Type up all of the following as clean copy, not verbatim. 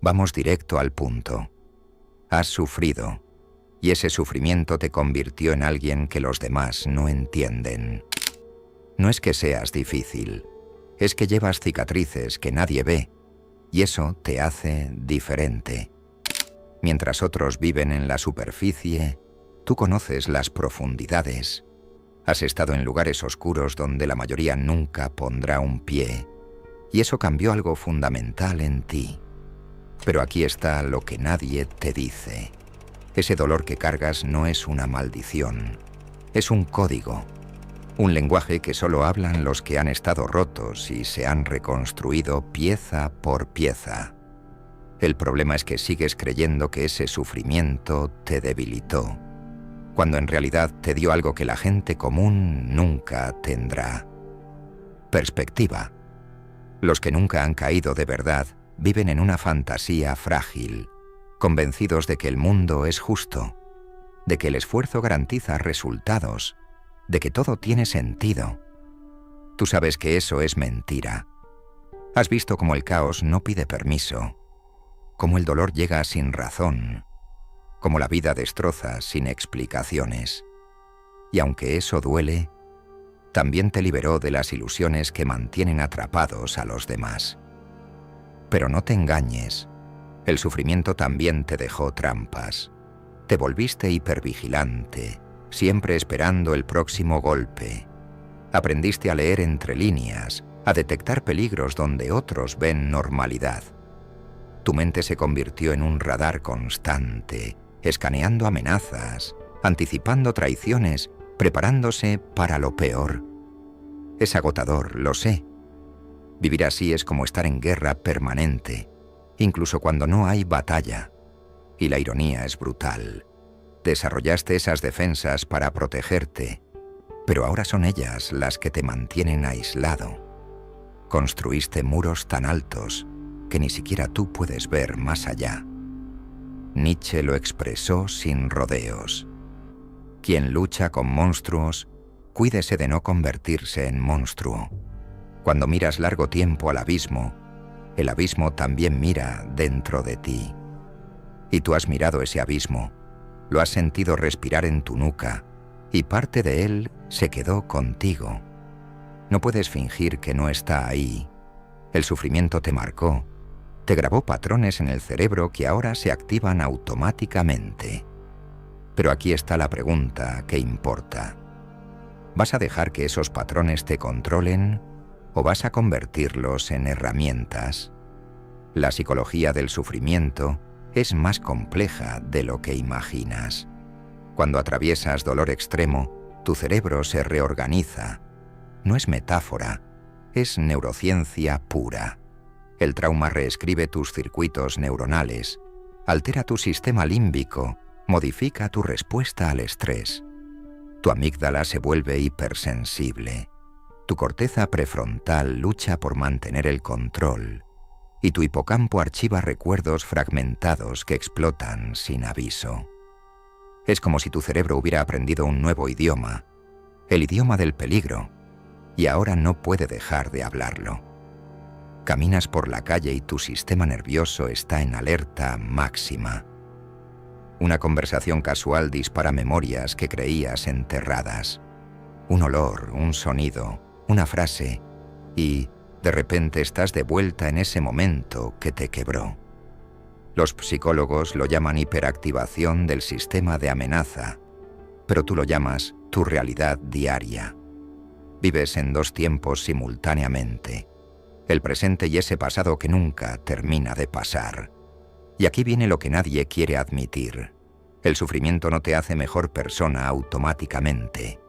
Vamos directo al punto. Has sufrido, y ese sufrimiento te convirtió en alguien que los demás no entienden. No es que seas difícil, es que llevas cicatrices que nadie ve, y eso te hace diferente. Mientras otros viven en la superficie, tú conoces las profundidades. Has estado en lugares oscuros donde la mayoría nunca pondrá un pie, y eso cambió algo fundamental en ti. Pero aquí está lo que nadie te dice. Ese dolor que cargas no es una maldición, es un código, un lenguaje que solo hablan los que han estado rotos y se han reconstruido pieza por pieza. El problema es que sigues creyendo que ese sufrimiento te debilitó, cuando en realidad te dio algo que la gente común nunca tendrá. Perspectiva. Los que nunca han caído de verdad viven en una fantasía frágil, convencidos de que el mundo es justo, de que el esfuerzo garantiza resultados, de que todo tiene sentido. Tú sabes que eso es mentira. Has visto cómo el caos no pide permiso, cómo el dolor llega sin razón, cómo la vida destroza sin explicaciones. Y aunque eso duele, también te liberó de las ilusiones que mantienen atrapados a los demás. Pero no te engañes, el sufrimiento también te dejó trampas. Te volviste hipervigilante, siempre esperando el próximo golpe. Aprendiste a leer entre líneas, a detectar peligros donde otros ven normalidad. Tu mente se convirtió en un radar constante, escaneando amenazas, anticipando traiciones, preparándose para lo peor. Es agotador, lo sé. Vivir así es como estar en guerra permanente, incluso cuando no hay batalla. Y la ironía es brutal. Desarrollaste esas defensas para protegerte, pero ahora son ellas las que te mantienen aislado. Construiste muros tan altos que ni siquiera tú puedes ver más allá. Nietzsche lo expresó sin rodeos. Quien lucha con monstruos, cuídese de no convertirse en monstruo. Cuando miras largo tiempo al abismo, el abismo también mira dentro de ti. Y tú has mirado ese abismo, lo has sentido respirar en tu nuca, y parte de él se quedó contigo. No puedes fingir que no está ahí. El sufrimiento te marcó, te grabó patrones en el cerebro que ahora se activan automáticamente. Pero aquí está la pregunta que importa. ¿Vas a dejar que esos patrones te controlen o vas a convertirlos en herramientas? La psicología del sufrimiento es más compleja de lo que imaginas. Cuando atraviesas dolor extremo, tu cerebro se reorganiza. No es metáfora, es neurociencia pura. El trauma reescribe tus circuitos neuronales, altera tu sistema límbico, modifica tu respuesta al estrés. Tu amígdala se vuelve hipersensible. Tu corteza prefrontal lucha por mantener el control. Y tu hipocampo archiva recuerdos fragmentados que explotan sin aviso. Es como si tu cerebro hubiera aprendido un nuevo idioma, el idioma del peligro, y ahora no puede dejar de hablarlo. Caminas por la calle y tu sistema nervioso está en alerta máxima. Una conversación casual dispara memorias que creías enterradas. Un olor, un sonido, una frase, y de repente estás de vuelta en ese momento que te quebró. Los psicólogos lo llaman hiperactivación del sistema de amenaza, pero tú lo llamas tu realidad diaria. Vives en dos tiempos simultáneamente, el presente y ese pasado que nunca termina de pasar. Y aquí viene lo que nadie quiere admitir. El sufrimiento no te hace mejor persona automáticamente.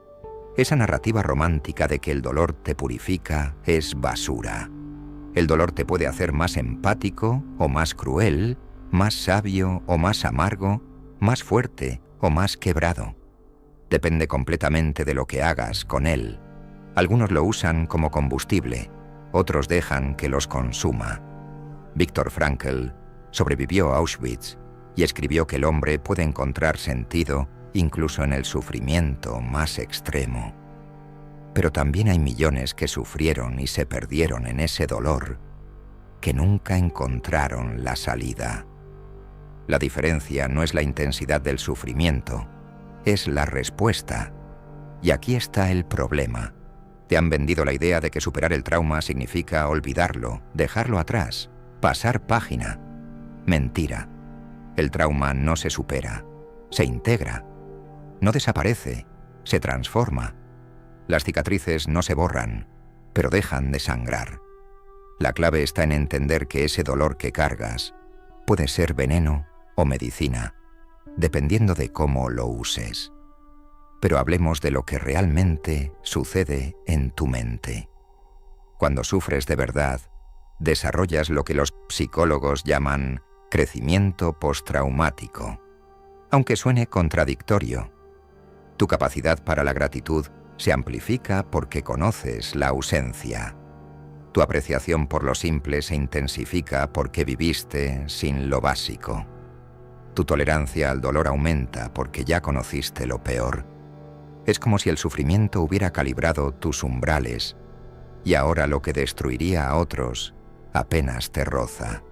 Esa narrativa romántica de que el dolor te purifica es basura. El dolor te puede hacer más empático o más cruel, más sabio o más amargo, más fuerte o más quebrado. Depende completamente de lo que hagas con él. Algunos lo usan como combustible, otros dejan que los consuma. Viktor Frankl sobrevivió a Auschwitz y escribió que el hombre puede encontrar sentido incluso en el sufrimiento más extremo. Pero también hay millones que sufrieron y se perdieron en ese dolor, que nunca encontraron la salida. La diferencia no es la intensidad del sufrimiento, es la respuesta. Y aquí está el problema. Te han vendido la idea de que superar el trauma significa olvidarlo, dejarlo atrás, pasar página. Mentira. El trauma no se supera, se integra. No desaparece, se transforma. Las cicatrices no se borran, pero dejan de sangrar. La clave está en entender que ese dolor que cargas puede ser veneno o medicina, dependiendo de cómo lo uses. Pero hablemos de lo que realmente sucede en tu mente. Cuando sufres de verdad, desarrollas lo que los psicólogos llaman crecimiento postraumático. Aunque suene contradictorio, tu capacidad para la gratitud se amplifica porque conoces la ausencia. Tu apreciación por lo simple se intensifica porque viviste sin lo básico. Tu tolerancia al dolor aumenta porque ya conociste lo peor. Es como si el sufrimiento hubiera calibrado tus umbrales y ahora lo que destruiría a otros apenas te roza.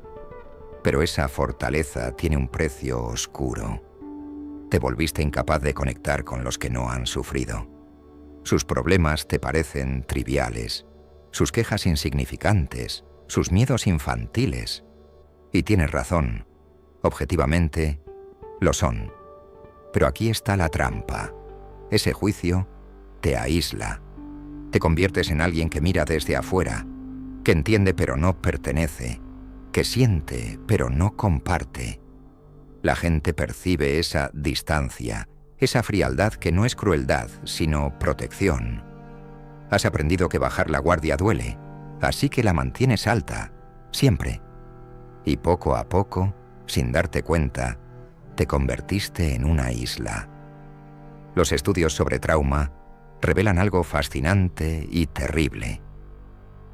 Pero esa fortaleza tiene un precio oscuro. Te volviste incapaz de conectar con los que no han sufrido. Sus problemas te parecen triviales, sus quejas insignificantes, sus miedos infantiles. Y tienes razón, objetivamente, lo son. Pero aquí está la trampa. Ese juicio te aísla. Te conviertes en alguien que mira desde afuera, que entiende pero no pertenece, que siente pero no comparte. La gente percibe esa distancia, esa frialdad que no es crueldad, sino protección. Has aprendido que bajar la guardia duele, así que la mantienes alta, siempre. Y poco a poco, sin darte cuenta, te convertiste en una isla. Los estudios sobre trauma revelan algo fascinante y terrible.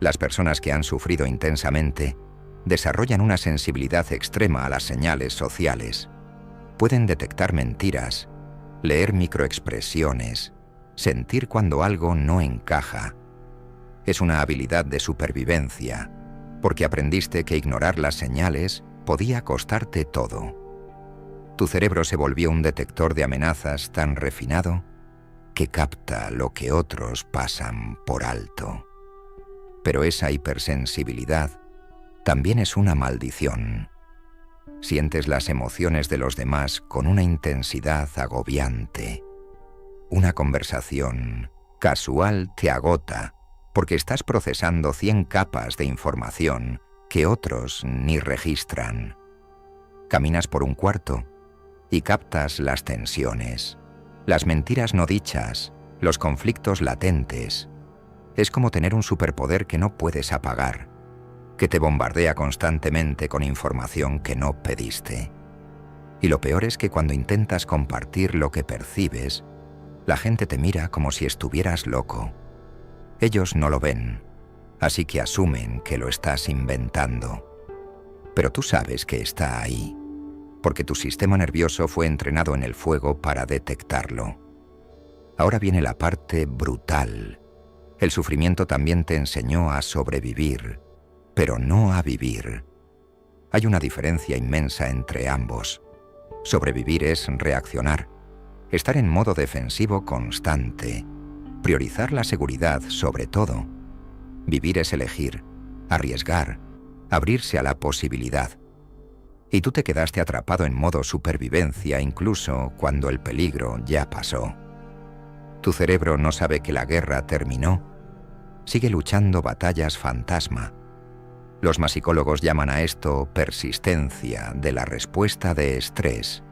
Las personas que han sufrido intensamente desarrollan una sensibilidad extrema a las señales sociales. Pueden detectar mentiras, leer microexpresiones, sentir cuando algo no encaja. Es una habilidad de supervivencia, porque aprendiste que ignorar las señales podía costarte todo. Tu cerebro se volvió un detector de amenazas tan refinado que capta lo que otros pasan por alto. Pero esa hipersensibilidad también es una maldición. Sientes las emociones de los demás con una intensidad agobiante. Una conversación casual te agota porque estás procesando 100 capas de información que otros ni registran. Caminas por un cuarto y captas las tensiones, las mentiras no dichas, los conflictos latentes. Es como tener un superpoder que no puedes apagar, que te bombardea constantemente con información que no pediste. Y lo peor es que cuando intentas compartir lo que percibes, la gente te mira como si estuvieras loco. Ellos no lo ven, así que asumen que lo estás inventando. Pero tú sabes que está ahí, porque tu sistema nervioso fue entrenado en el fuego para detectarlo. Ahora viene la parte brutal. El sufrimiento también te enseñó a sobrevivir, pero no a vivir. Hay una diferencia inmensa entre ambos. Sobrevivir es reaccionar, estar en modo defensivo constante, priorizar la seguridad sobre todo. Vivir es elegir, arriesgar, abrirse a la posibilidad. Y tú te quedaste atrapado en modo supervivencia incluso cuando el peligro ya pasó. Tu cerebro no sabe que la guerra terminó. Sigue luchando batallas fantasma. Los masicólogos llaman a esto persistencia de la respuesta de estrés.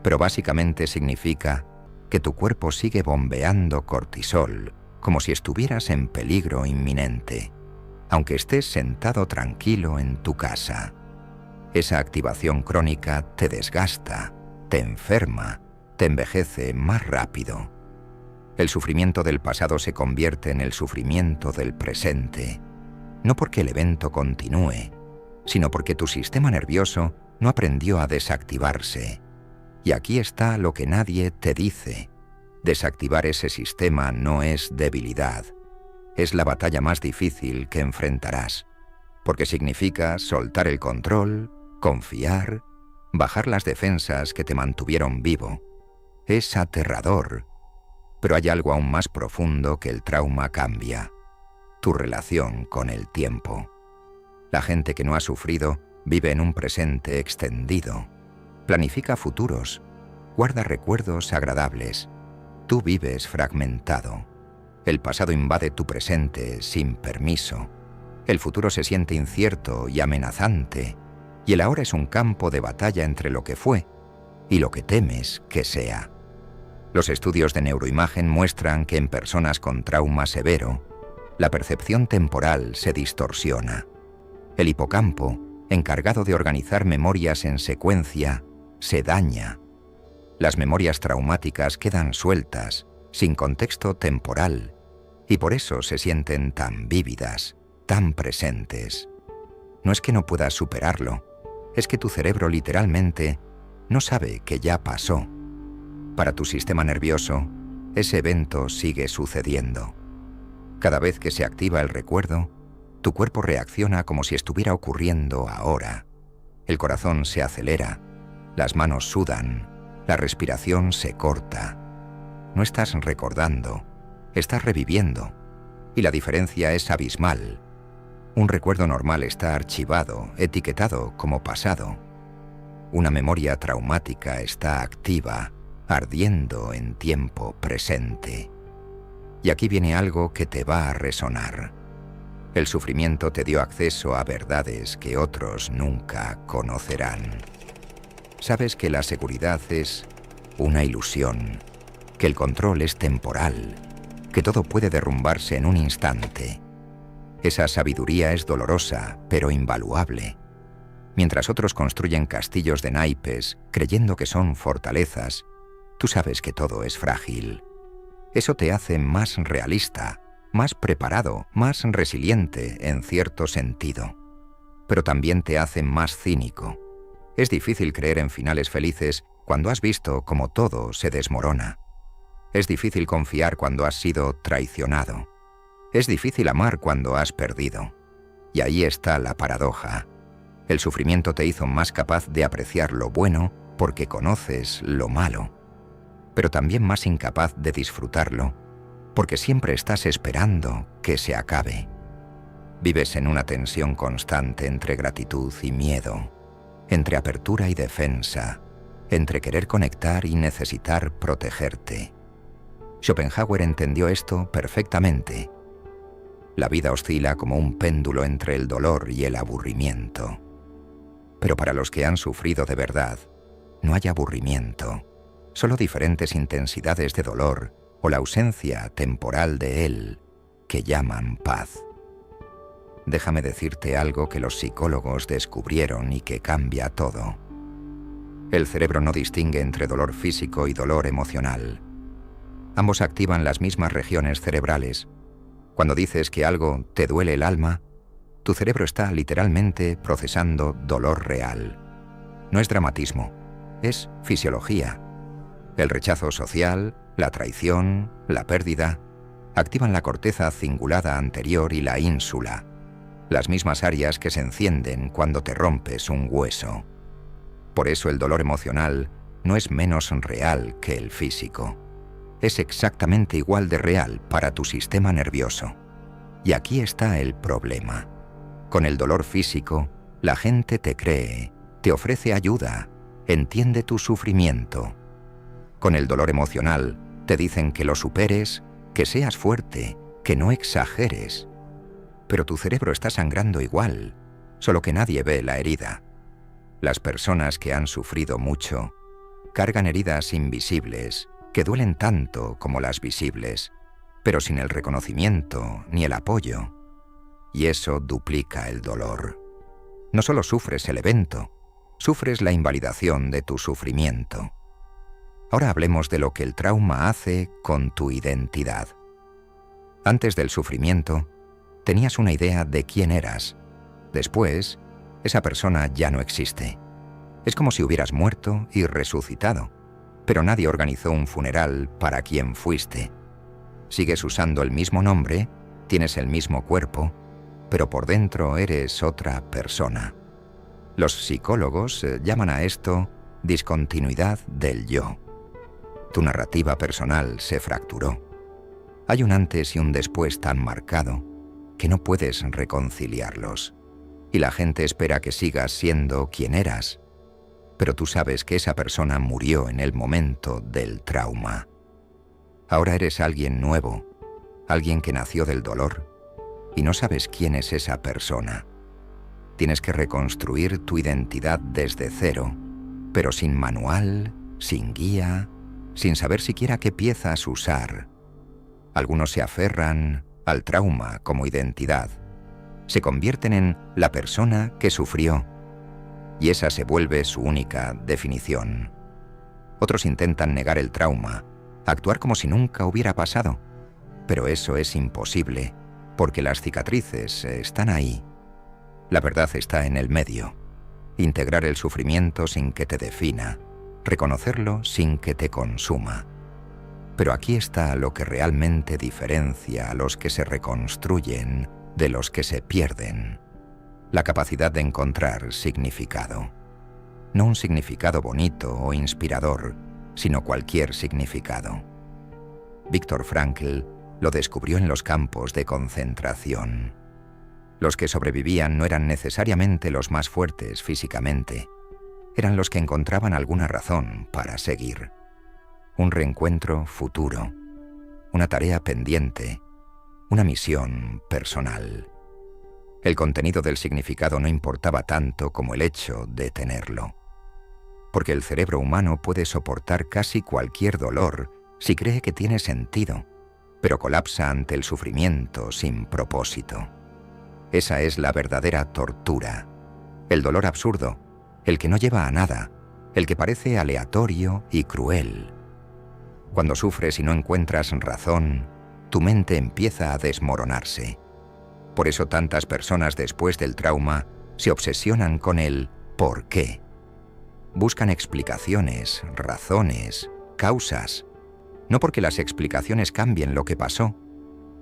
Pero básicamente significa que tu cuerpo sigue bombeando cortisol como si estuvieras en peligro inminente, aunque estés sentado tranquilo en tu casa. Esa activación crónica te desgasta, te enferma, te envejece más rápido. El sufrimiento del pasado se convierte en el sufrimiento del presente, no porque el evento continúe, sino porque tu sistema nervioso no aprendió a desactivarse. Y aquí está lo que nadie te dice. Desactivar ese sistema no es debilidad. Es la batalla más difícil que enfrentarás, porque significa soltar el control, confiar, bajar las defensas que te mantuvieron vivo. Es aterrador, pero hay algo aún más profundo que el trauma cambia: tu relación con el tiempo. La gente que no ha sufrido vive en un presente extendido, planifica futuros, guarda recuerdos agradables. Tú vives fragmentado. El pasado invade tu presente sin permiso. El futuro se siente incierto y amenazante, y el ahora es un campo de batalla entre lo que fue y lo que temes que sea. Los estudios de neuroimagen muestran que en personas con trauma severo, la percepción temporal se distorsiona. El hipocampo, encargado de organizar memorias en secuencia, se daña. Las memorias traumáticas quedan sueltas, sin contexto temporal, y por eso se sienten tan vívidas, tan presentes. No es que no puedas superarlo, es que tu cerebro literalmente no sabe que ya pasó. Para tu sistema nervioso, ese evento sigue sucediendo. Cada vez que se activa el recuerdo, tu cuerpo reacciona como si estuviera ocurriendo ahora. El corazón se acelera, las manos sudan, la respiración se corta. No estás recordando, estás reviviendo, y la diferencia es abismal. Un recuerdo normal está archivado, etiquetado como pasado. Una memoria traumática está activa, ardiendo en tiempo presente. Y aquí viene algo que te va a resonar. El sufrimiento te dio acceso a verdades que otros nunca conocerán. Sabes que la seguridad es una ilusión, que el control es temporal, que todo puede derrumbarse en un instante. Esa sabiduría es dolorosa, pero invaluable. Mientras otros construyen castillos de naipes, creyendo que son fortalezas, tú sabes que todo es frágil. Eso te hace más realista, más preparado, más resiliente en cierto sentido. Pero también te hace más cínico. Es difícil creer en finales felices cuando has visto cómo todo se desmorona. Es difícil confiar cuando has sido traicionado. Es difícil amar cuando has perdido. Y ahí está la paradoja. El sufrimiento te hizo más capaz de apreciar lo bueno porque conoces lo malo, pero también más incapaz de disfrutarlo porque siempre estás esperando que se acabe. Vives en una tensión constante entre gratitud y miedo, entre apertura y defensa, entre querer conectar y necesitar protegerte. Schopenhauer entendió esto perfectamente. La vida oscila como un péndulo entre el dolor y el aburrimiento. Pero para los que han sufrido de verdad, no hay aburrimiento, solo diferentes intensidades de dolor o la ausencia temporal de él, que llaman paz. Déjame decirte algo que los psicólogos descubrieron y que cambia todo. El cerebro no distingue entre dolor físico y dolor emocional. Ambos activan las mismas regiones cerebrales. Cuando dices que algo te duele el alma, tu cerebro está literalmente procesando dolor real. No es dramatismo, es fisiología. El rechazo social, la traición, la pérdida, activan la corteza cingulada anterior y la ínsula, las mismas áreas que se encienden cuando te rompes un hueso. Por eso el dolor emocional no es menos real que el físico. Es exactamente igual de real para tu sistema nervioso. Y aquí está el problema. Con el dolor físico, la gente te cree, te ofrece ayuda, entiende tu sufrimiento. Con el dolor emocional, te dicen que lo superes, que seas fuerte, que no exageres. Pero tu cerebro está sangrando igual, solo que nadie ve la herida. Las personas que han sufrido mucho cargan heridas invisibles que duelen tanto como las visibles, pero sin el reconocimiento ni el apoyo. Y eso duplica el dolor. No solo sufres el evento, sufres la invalidación de tu sufrimiento. Ahora hablemos de lo que el trauma hace con tu identidad. Antes del sufrimiento, tenías una idea de quién eras. Después, esa persona ya no existe. Es como si hubieras muerto y resucitado, pero nadie organizó un funeral para quien fuiste. Sigues usando el mismo nombre, tienes el mismo cuerpo, pero por dentro eres otra persona. Los psicólogos llaman a esto discontinuidad del yo. Tu narrativa personal se fracturó. Hay un antes y un después tan marcado que no puedes reconciliarlos. Y la gente espera que sigas siendo quien eras. Pero tú sabes que esa persona murió en el momento del trauma. Ahora eres alguien nuevo, alguien que nació del dolor, y no sabes quién es esa persona. Tienes que reconstruir tu identidad desde cero, pero sin manual, sin guía, sin saber siquiera qué piezas usar. Algunos se aferran al trauma como identidad. Se convierten en la persona que sufrió, y esa se vuelve su única definición. Otros intentan negar el trauma, actuar como si nunca hubiera pasado, pero eso es imposible, porque las cicatrices están ahí. La verdad está en el medio. Integrar el sufrimiento sin que te defina, reconocerlo sin que te consuma. Pero aquí está lo que realmente diferencia a los que se reconstruyen de los que se pierden. La capacidad de encontrar significado. No un significado bonito o inspirador, sino cualquier significado. Viktor Frankl lo descubrió en los campos de concentración. Los que sobrevivían no eran necesariamente los más fuertes físicamente, eran los que encontraban alguna razón para seguir. Un reencuentro futuro, una tarea pendiente, una misión personal. El contenido del significado no importaba tanto como el hecho de tenerlo. Porque el cerebro humano puede soportar casi cualquier dolor si cree que tiene sentido, pero colapsa ante el sufrimiento sin propósito. Esa es la verdadera tortura. El dolor absurdo, el que no lleva a nada, el que parece aleatorio y cruel. Cuando sufres y no encuentras razón, tu mente empieza a desmoronarse. Por eso tantas personas después del trauma se obsesionan con el ¿por qué? Buscan explicaciones, razones, causas. No porque las explicaciones cambien lo que pasó,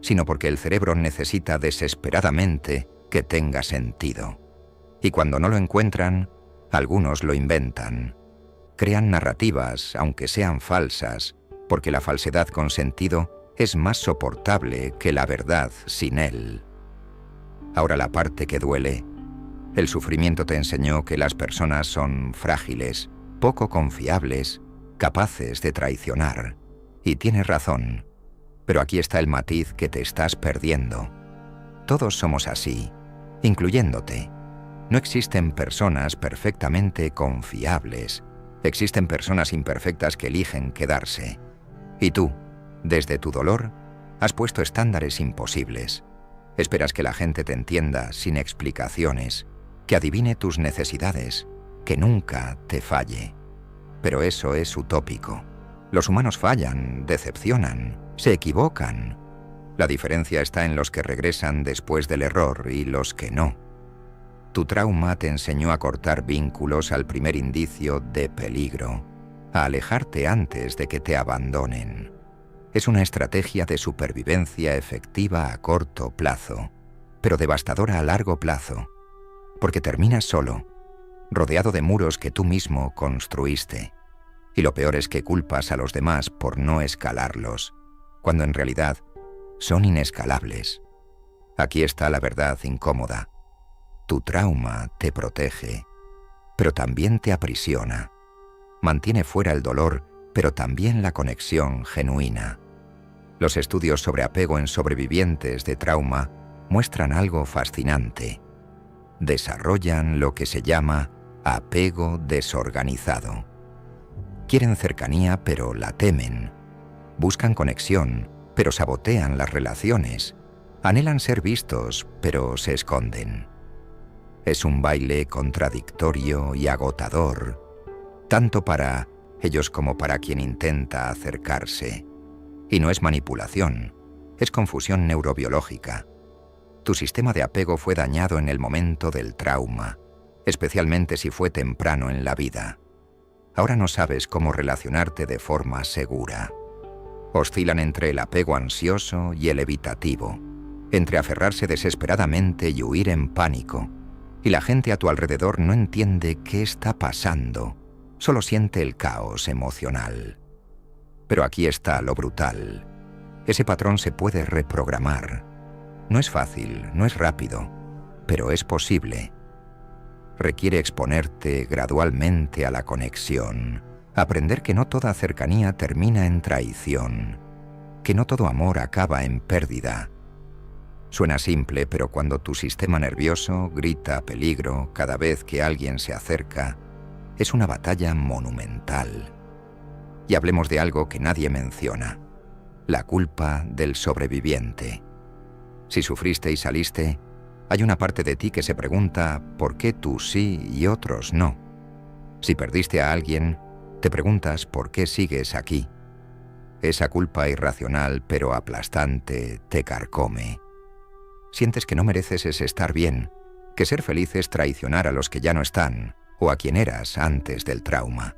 sino porque el cerebro necesita desesperadamente que tenga sentido. Y cuando no lo encuentran, algunos lo inventan. Crean narrativas, aunque sean falsas, porque la falsedad con sentido es más soportable que la verdad sin él. Ahora la parte que duele. El sufrimiento te enseñó que las personas son frágiles, poco confiables, capaces de traicionar. Y tienes razón. Pero aquí está el matiz que te estás perdiendo. Todos somos así, incluyéndote. No existen personas perfectamente confiables. Existen personas imperfectas que eligen quedarse. Y tú, desde tu dolor, has puesto estándares imposibles. Esperas que la gente te entienda sin explicaciones, que adivine tus necesidades, que nunca te falle. Pero eso es utópico. Los humanos fallan, decepcionan, se equivocan. La diferencia está en los que regresan después del error y los que no. Tu trauma te enseñó a cortar vínculos al primer indicio de peligro, a alejarte antes de que te abandonen. Es una estrategia de supervivencia efectiva a corto plazo, pero devastadora a largo plazo, porque terminas solo, rodeado de muros que tú mismo construiste. Y lo peor es que culpas a los demás por no escalarlos, cuando en realidad son inescalables. Aquí está la verdad incómoda. Tu trauma te protege, pero también te aprisiona. Mantiene fuera el dolor, pero también la conexión genuina. Los estudios sobre apego en sobrevivientes de trauma muestran algo fascinante. Desarrollan lo que se llama apego desorganizado. Quieren cercanía, pero la temen. Buscan conexión, pero sabotean las relaciones. Anhelan ser vistos, pero se esconden. Es un baile contradictorio y agotador, tanto para ellos como para quien intenta acercarse. Y no es manipulación, es confusión neurobiológica. Tu sistema de apego fue dañado en el momento del trauma, especialmente si fue temprano en la vida. Ahora no sabes cómo relacionarte de forma segura. Oscilan entre el apego ansioso y el evitativo. entre aferrarse desesperadamente y huir en pánico, y la gente a tu alrededor no entiende qué está pasando, solo siente el caos emocional. Pero aquí está lo brutal. Ese patrón se puede reprogramar. No es fácil, no es rápido, pero es posible. Requiere exponerte gradualmente a la conexión, aprender que no toda cercanía termina en traición, que no todo amor acaba en pérdida. Suena simple, pero cuando tu sistema nervioso grita peligro cada vez que alguien se acerca, es una batalla monumental. Y hablemos de algo que nadie menciona: la culpa del sobreviviente. Si sufriste y saliste, hay una parte de ti que se pregunta por qué tú sí y otros no. Si perdiste a alguien, te preguntas por qué sigues aquí. Esa culpa irracional pero aplastante te carcome. Sientes que no mereces ese estar bien, que ser feliz es traicionar a los que ya no están, o a quien eras antes del trauma.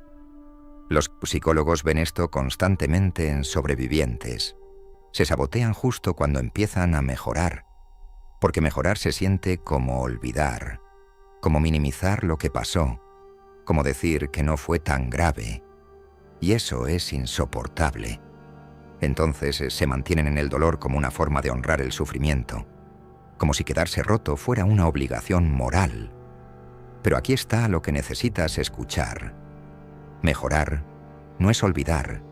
Los psicólogos ven esto constantemente en sobrevivientes. Se sabotean justo cuando empiezan a mejorar, porque mejorar se siente como olvidar, como minimizar lo que pasó, como decir que no fue tan grave, y eso es insoportable. Entonces se mantienen en el dolor como una forma de honrar el sufrimiento, como si quedarse roto fuera una obligación moral. Pero aquí está lo que necesitas escuchar. Mejorar no es olvidar,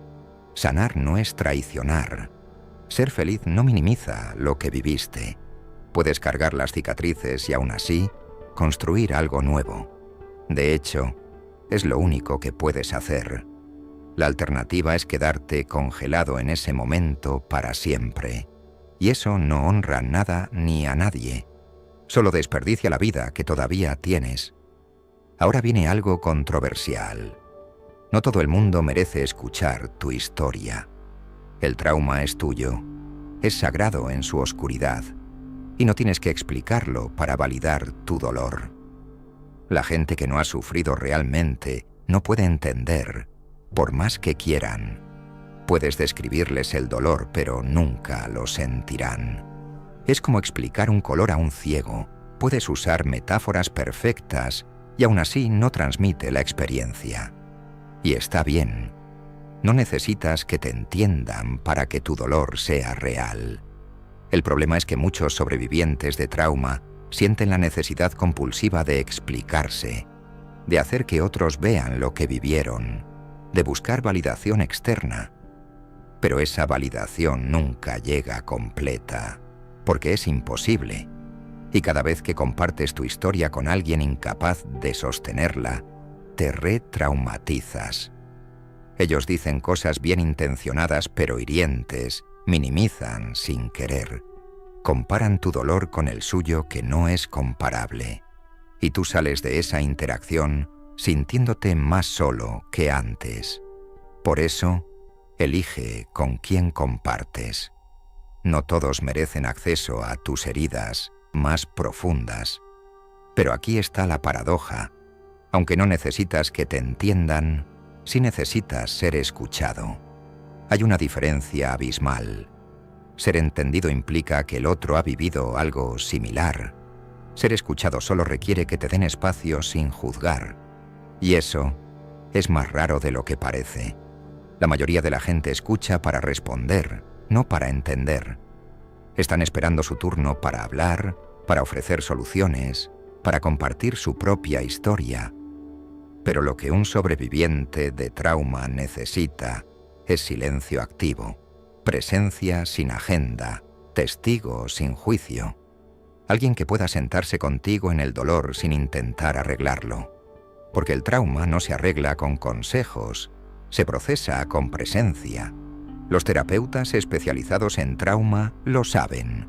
sanar no es traicionar, ser feliz no minimiza lo que viviste. Puedes cargar las cicatrices y aún así construir algo nuevo. De hecho, es lo único que puedes hacer. La alternativa es quedarte congelado en ese momento para siempre. Y eso no honra nada ni a nadie. Solo desperdicia la vida que todavía tienes. Ahora viene algo controversial. No todo el mundo merece escuchar tu historia. El trauma es tuyo. Es sagrado en su oscuridad. Y no tienes que explicarlo para validar tu dolor. La gente que no ha sufrido realmente no puede entender, por más que quieran. Puedes describirles el dolor, pero nunca lo sentirán. Es como explicar un color a un ciego. Puedes usar metáforas perfectas y aún así no transmite la experiencia. Y está bien. No necesitas que te entiendan para que tu dolor sea real. El problema es que muchos sobrevivientes de trauma sienten la necesidad compulsiva de explicarse, de hacer que otros vean lo que vivieron, de buscar validación externa. Pero esa validación nunca llega completa, porque es imposible. Y cada vez que compartes tu historia con alguien incapaz de sostenerla, te retraumatizas. Ellos dicen cosas bien intencionadas pero hirientes, minimizan sin querer. Comparan tu dolor con el suyo que no es comparable. Y tú sales de esa interacción sintiéndote más solo que antes. Por eso, elige con quién compartes. No todos merecen acceso a tus heridas más profundas. Pero aquí está la paradoja. Aunque no necesitas que te entiendan, sí necesitas ser escuchado. Hay una diferencia abismal. Ser entendido implica que el otro ha vivido algo similar. Ser escuchado solo requiere que te den espacio sin juzgar. Y eso es más raro de lo que parece. La mayoría de la gente escucha para responder, no para entender. Están esperando su turno para hablar, para ofrecer soluciones, para compartir su propia historia. Pero lo que un sobreviviente de trauma necesita es silencio activo, presencia sin agenda, testigo sin juicio. Alguien que pueda sentarse contigo en el dolor sin intentar arreglarlo. Porque el trauma no se arregla con consejos, se procesa con presencia. Los terapeutas especializados en trauma lo saben.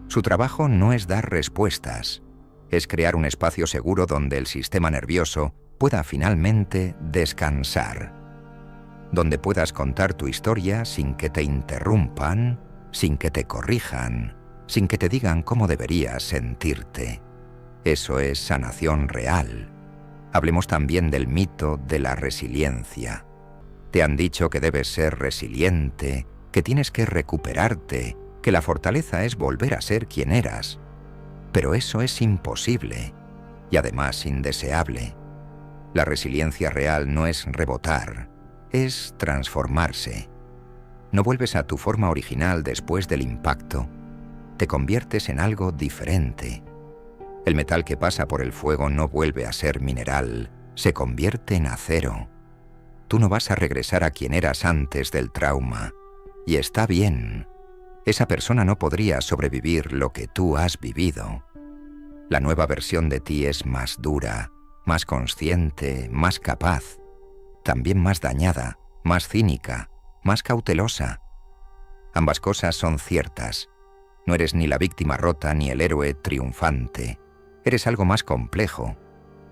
Su trabajo no es dar respuestas, es crear un espacio seguro donde el sistema nervioso pueda finalmente descansar. Donde puedas contar tu historia sin que te interrumpan, sin que te corrijan, sin que te digan cómo deberías sentirte. Eso es sanación real. Hablemos también del mito de la resiliencia. Te han dicho que debes ser resiliente, que tienes que recuperarte, que la fortaleza es volver a ser quien eras. Pero eso es imposible y además indeseable. La resiliencia real no es rebotar, es transformarse. No vuelves a tu forma original después del impacto. Te conviertes en algo diferente. El metal que pasa por el fuego no vuelve a ser mineral, se convierte en acero. Tú no vas a regresar a quien eras antes del trauma. Y está bien. Esa persona no podría sobrevivir lo que tú has vivido. La nueva versión de ti es más dura, más consciente, más capaz, también más dañada, más cínica, más cautelosa. Ambas cosas son ciertas. No eres ni la víctima rota ni el héroe triunfante. Eres algo más complejo.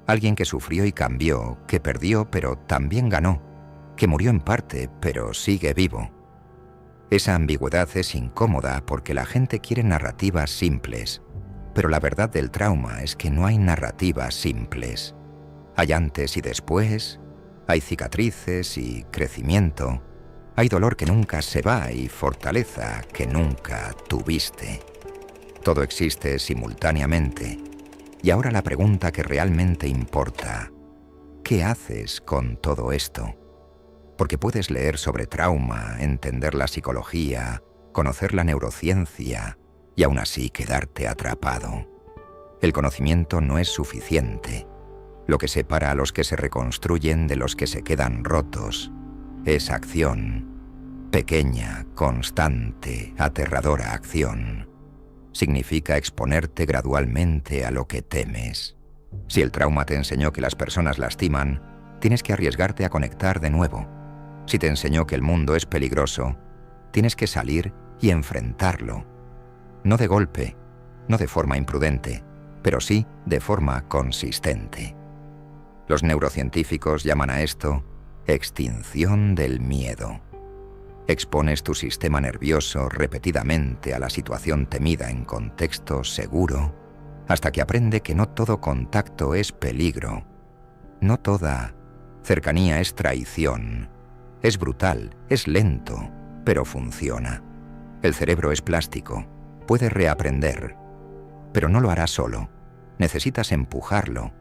Alguien que sufrió y cambió, que perdió pero también ganó, que murió en parte pero sigue vivo. Esa ambigüedad es incómoda porque la gente quiere narrativas simples, pero la verdad del trauma es que no hay narrativas simples. Hay antes y después, hay cicatrices y crecimiento, hay dolor que nunca se va y fortaleza que nunca tuviste. Todo existe simultáneamente. Y ahora la pregunta que realmente importa: ¿qué haces con todo esto? Porque puedes leer sobre trauma, entender la psicología, conocer la neurociencia y aún así quedarte atrapado. El conocimiento no es suficiente. Lo que separa a los que se reconstruyen de los que se quedan rotos es acción. Pequeña, constante, aterradora acción. Significa exponerte gradualmente a lo que temes. Si el trauma te enseñó que las personas lastiman, tienes que arriesgarte a conectar de nuevo. Si te enseñó que el mundo es peligroso, tienes que salir y enfrentarlo. No de golpe, no de forma imprudente, pero sí de forma consistente. Los neurocientíficos llaman a esto extinción del miedo. Expones tu sistema nervioso repetidamente a la situación temida en contexto seguro, hasta que aprende que no todo contacto es peligro. No toda cercanía es traición. Es brutal, es lento, pero funciona. El cerebro es plástico, puede reaprender, pero no lo hará solo. Necesitas empujarlo.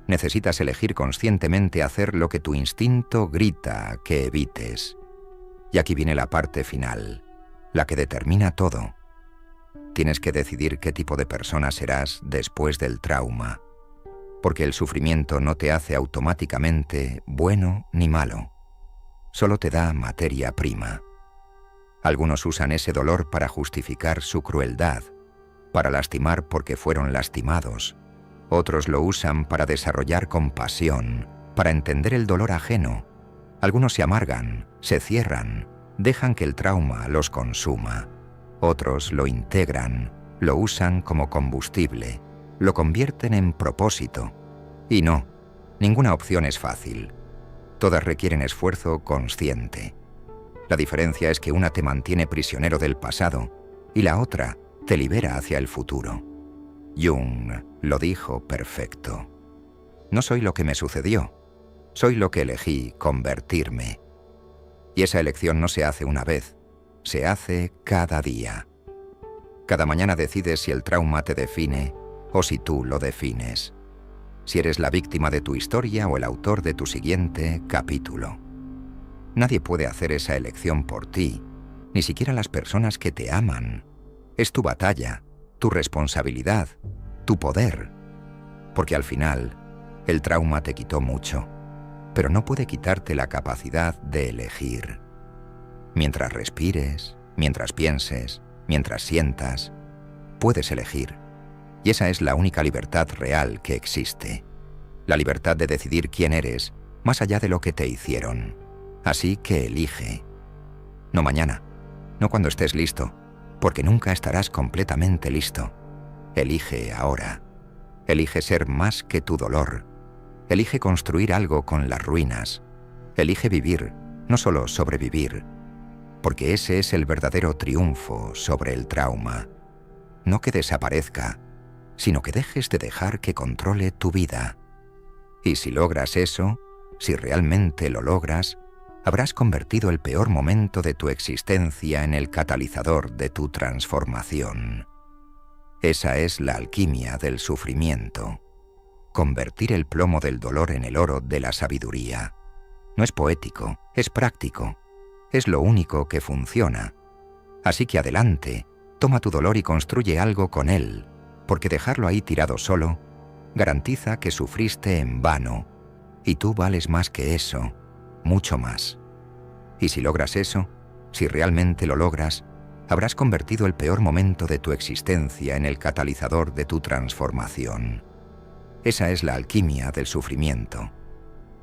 Necesitas elegir conscientemente hacer lo que tu instinto grita que evites. Y aquí viene la parte final, la que determina todo. Tienes que decidir qué tipo de persona serás después del trauma, porque el sufrimiento no te hace automáticamente bueno ni malo. Solo te da materia prima. Algunos usan ese dolor para justificar su crueldad, para lastimar porque fueron lastimados. Otros lo usan para desarrollar compasión, para entender el dolor ajeno. Algunos se amargan, se cierran, dejan que el trauma los consuma. Otros lo integran, lo usan como combustible, lo convierten en propósito. Y no, ninguna opción es fácil. Todas requieren esfuerzo consciente. La diferencia es que una te mantiene prisionero del pasado y la otra te libera hacia el futuro. Jung lo dijo perfecto. No soy lo que me sucedió, soy lo que elegí convertirme. Y esa elección no se hace una vez, se hace cada día. Cada mañana decides si el trauma te define o si tú lo defines. Si eres la víctima de tu historia o el autor de tu siguiente capítulo. Nadie puede hacer esa elección por ti, ni siquiera las personas que te aman. Es tu batalla, tu responsabilidad, tu poder. Porque al final, el trauma te quitó mucho, pero no puede quitarte la capacidad de elegir. Mientras respires, mientras pienses, mientras sientas, puedes elegir. Y esa es la única libertad real que existe. La libertad de decidir quién eres, más allá de lo que te hicieron. Así que elige. No mañana, no cuando estés listo, porque nunca estarás completamente listo. Elige ahora. Elige ser más que tu dolor. Elige construir algo con las ruinas. Elige vivir, no solo sobrevivir. Porque ese es el verdadero triunfo sobre el trauma. No que desaparezca, sino que dejes de dejar que controle tu vida. Y si logras eso, si realmente lo logras, habrás convertido el peor momento de tu existencia en el catalizador de tu transformación. Esa es la alquimia del sufrimiento. Convertir el plomo del dolor en el oro de la sabiduría. No es poético, es práctico. Es lo único que funciona. Así que adelante, toma tu dolor y construye algo con él, porque dejarlo ahí tirado solo garantiza que sufriste en vano, y tú vales más que eso, mucho más. Y si logras eso, si realmente lo logras, habrás convertido el peor momento de tu existencia en el catalizador de tu transformación. Esa es la alquimia del sufrimiento.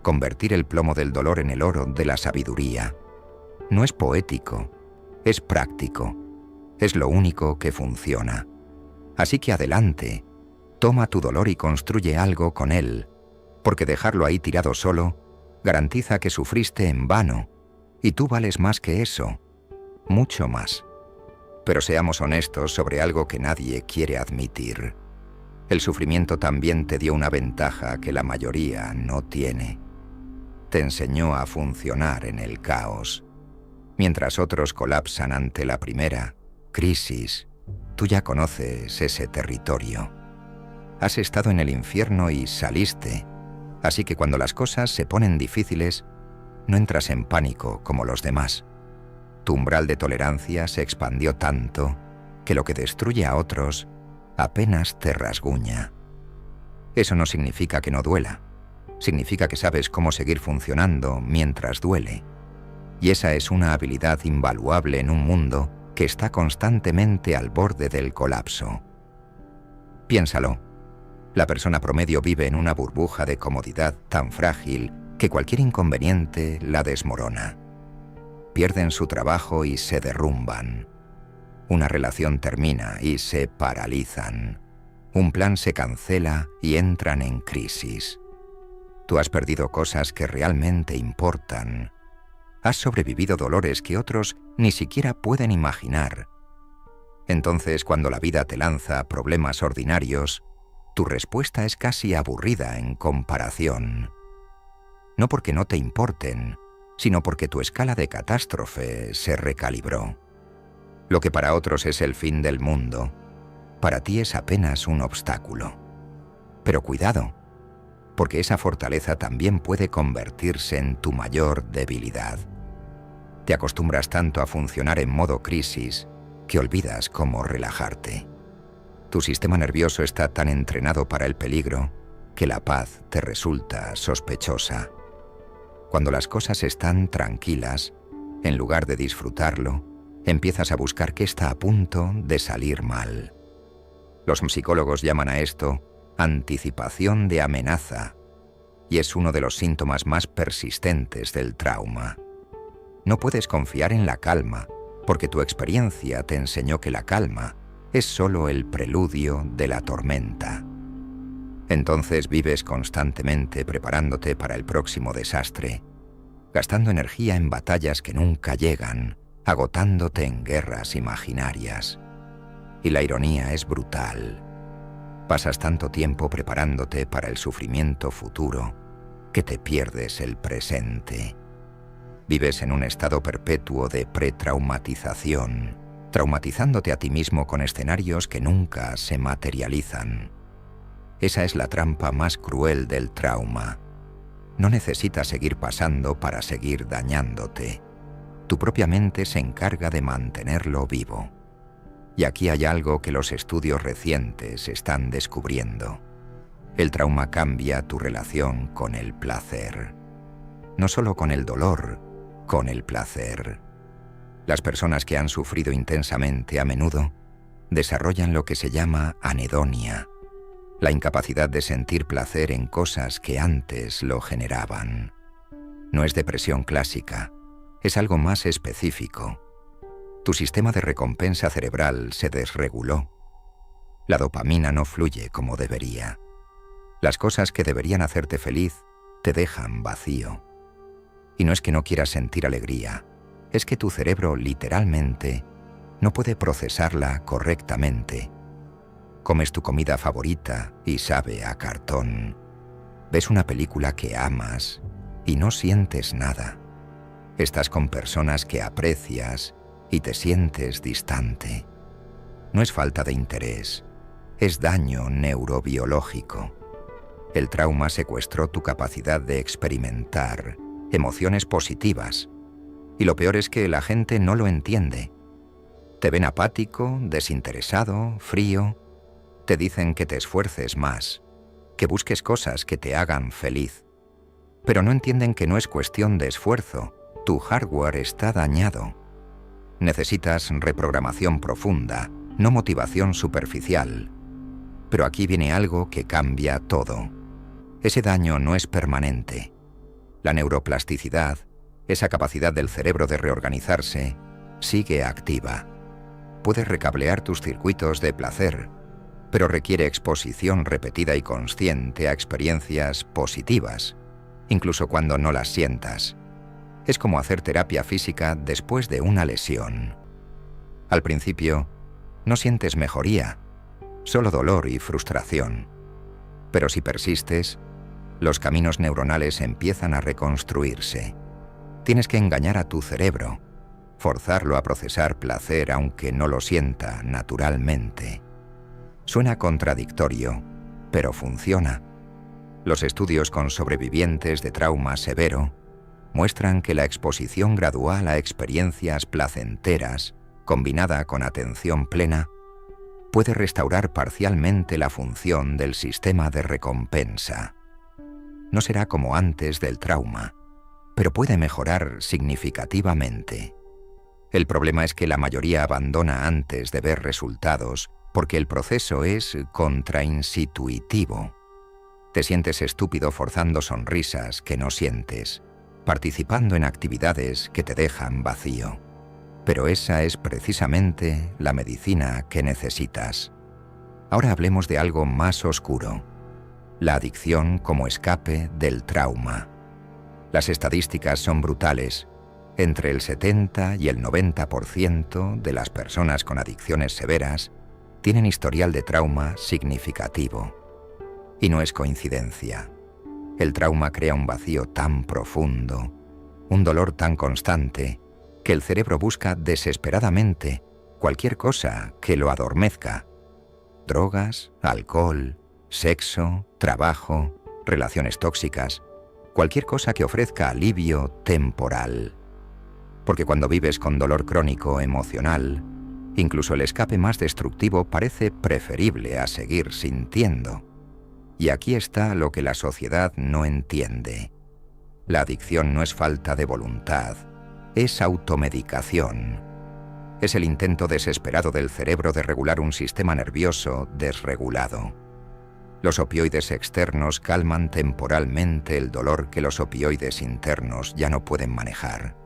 Convertir el plomo del dolor en el oro de la sabiduría. No es poético, es práctico. Es lo único que funciona. Así que adelante, toma tu dolor y construye algo con él, porque dejarlo ahí tirado solo garantiza que sufriste en vano, y tú vales más que eso, mucho más. Pero seamos honestos sobre algo que nadie quiere admitir. El sufrimiento también te dio una ventaja que la mayoría no tiene. Te enseñó a funcionar en el caos. Mientras otros colapsan ante la primera crisis, tú ya conoces ese territorio. Has estado en el infierno y saliste, así que cuando las cosas se ponen difíciles, no entras en pánico como los demás. Tu umbral de tolerancia se expandió tanto que lo que destruye a otros apenas te rasguña. Eso no significa que no duela. Significa que sabes cómo seguir funcionando mientras duele. Y esa es una habilidad invaluable en un mundo que está constantemente al borde del colapso. Piénsalo. La persona promedio vive en una burbuja de comodidad tan frágil que cualquier inconveniente la desmorona. Pierden su trabajo y se derrumban. Una relación termina y se paralizan. Un plan se cancela y entran en crisis. Tú has perdido cosas que realmente importan. Has sobrevivido dolores que otros ni siquiera pueden imaginar. Entonces, cuando la vida te lanza problemas ordinarios, tu respuesta es casi aburrida en comparación. No porque no te importen, sino porque tu escala de catástrofe se recalibró. Lo que para otros es el fin del mundo, para ti es apenas un obstáculo. Pero cuidado, porque esa fortaleza también puede convertirse en tu mayor debilidad. Te acostumbras tanto a funcionar en modo crisis que olvidas cómo relajarte. Tu sistema nervioso está tan entrenado para el peligro que la paz te resulta sospechosa. Cuando las cosas están tranquilas, en lugar de disfrutarlo, empiezas a buscar qué está a punto de salir mal. Los psicólogos llaman a esto anticipación de amenaza, y es uno de los síntomas más persistentes del trauma. No puedes confiar en la calma, porque tu experiencia te enseñó que la calma es solo el preludio de la tormenta. Entonces vives constantemente preparándote para el próximo desastre, gastando energía en batallas que nunca llegan, agotándote en guerras imaginarias. Y la ironía es brutal. Pasas tanto tiempo preparándote para el sufrimiento futuro que te pierdes el presente. Vives en un estado perpetuo de pretraumatización, traumatizándote a ti mismo con escenarios que nunca se materializan. Esa es la trampa más cruel del trauma. No necesitas seguir pasando para seguir dañándote. Tu propia mente se encarga de mantenerlo vivo. Y aquí hay algo que los estudios recientes están descubriendo. El trauma cambia tu relación con el placer. No solo con el dolor, con el placer. Las personas que han sufrido intensamente a menudo desarrollan lo que se llama anedonia, la incapacidad de sentir placer en cosas que antes lo generaban. No es depresión clásica, es algo más específico. Tu sistema de recompensa cerebral se desreguló. La dopamina no fluye como debería. Las cosas que deberían hacerte feliz te dejan vacío. Y no es que no quieras sentir alegría, es que tu cerebro literalmente no puede procesarla correctamente. Comes tu comida favorita y sabe a cartón. Ves una película que amas y no sientes nada. Estás con personas que aprecias y te sientes distante. No es falta de interés, es daño neurobiológico. El trauma secuestró tu capacidad de experimentar emociones positivas. Y lo peor es que la gente no lo entiende. Te ven apático, desinteresado, frío. Te dicen que te esfuerces más, que busques cosas que te hagan feliz. Pero no entienden que no es cuestión de esfuerzo. Tu hardware está dañado. Necesitas reprogramación profunda, no motivación superficial. Pero aquí viene algo que cambia todo. Ese daño no es permanente. La neuroplasticidad, esa capacidad del cerebro de reorganizarse, sigue activa. Puedes recablear tus circuitos de placer, pero requiere exposición repetida y consciente a experiencias positivas, incluso cuando no las sientas. Es como hacer terapia física después de una lesión. Al principio, no sientes mejoría, solo dolor y frustración. Pero si persistes, los caminos neuronales empiezan a reconstruirse. Tienes que engañar a tu cerebro, forzarlo a procesar placer aunque no lo sienta naturalmente. Suena contradictorio, pero funciona. Los estudios con sobrevivientes de trauma severo muestran que la exposición gradual a experiencias placenteras, combinada con atención plena, puede restaurar parcialmente la función del sistema de recompensa. No será como antes del trauma, pero puede mejorar significativamente. El problema es que la mayoría abandona antes de ver resultados porque el proceso es contraintuitivo. Te sientes estúpido forzando sonrisas que no sientes, participando en actividades que te dejan vacío. Pero esa es precisamente la medicina que necesitas. Ahora hablemos de algo más oscuro: la adicción como escape del trauma. Las estadísticas son brutales. Entre el 70 y el 90% de las personas con adicciones severas tienen historial de trauma significativo. Y no es coincidencia. El trauma crea un vacío tan profundo, un dolor tan constante, que el cerebro busca desesperadamente cualquier cosa que lo adormezca. Drogas, alcohol, sexo, trabajo, relaciones tóxicas, cualquier cosa que ofrezca alivio temporal. Porque cuando vives con dolor crónico emocional, incluso el escape más destructivo parece preferible a seguir sintiendo. Y aquí está lo que la sociedad no entiende. La adicción no es falta de voluntad, es automedicación. Es el intento desesperado del cerebro de regular un sistema nervioso desregulado. Los opioides externos calman temporalmente el dolor que los opioides internos ya no pueden manejar.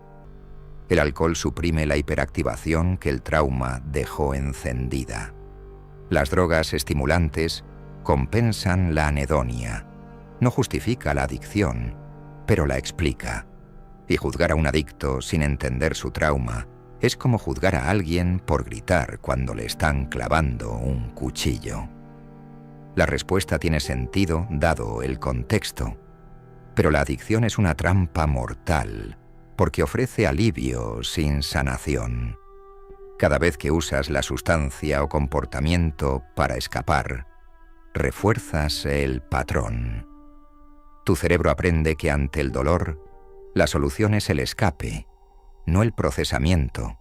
El alcohol suprime la hiperactivación que el trauma dejó encendida. Las drogas estimulantes compensan la anedonia. No justifica la adicción, pero la explica. Y juzgar a un adicto sin entender su trauma es como juzgar a alguien por gritar cuando le están clavando un cuchillo. La respuesta tiene sentido dado el contexto, pero la adicción es una trampa mortal porque ofrece alivio sin sanación. Cada vez que usas la sustancia o comportamiento para escapar, refuerzas el patrón. Tu cerebro aprende que ante el dolor, la solución es el escape, no el procesamiento.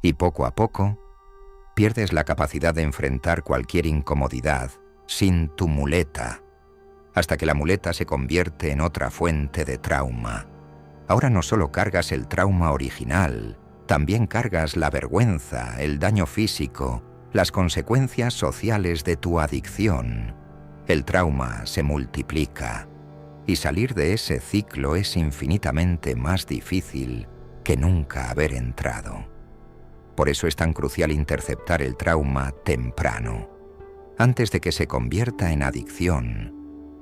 Y poco a poco, pierdes la capacidad de enfrentar cualquier incomodidad sin tu muleta, hasta que la muleta se convierte en otra fuente de trauma. Ahora no solo cargas el trauma original, también cargas la vergüenza, el daño físico, las consecuencias sociales de tu adicción. El trauma se multiplica, y salir de ese ciclo es infinitamente más difícil que nunca haber entrado. Por eso es tan crucial interceptar el trauma temprano, antes de que se convierta en adicción,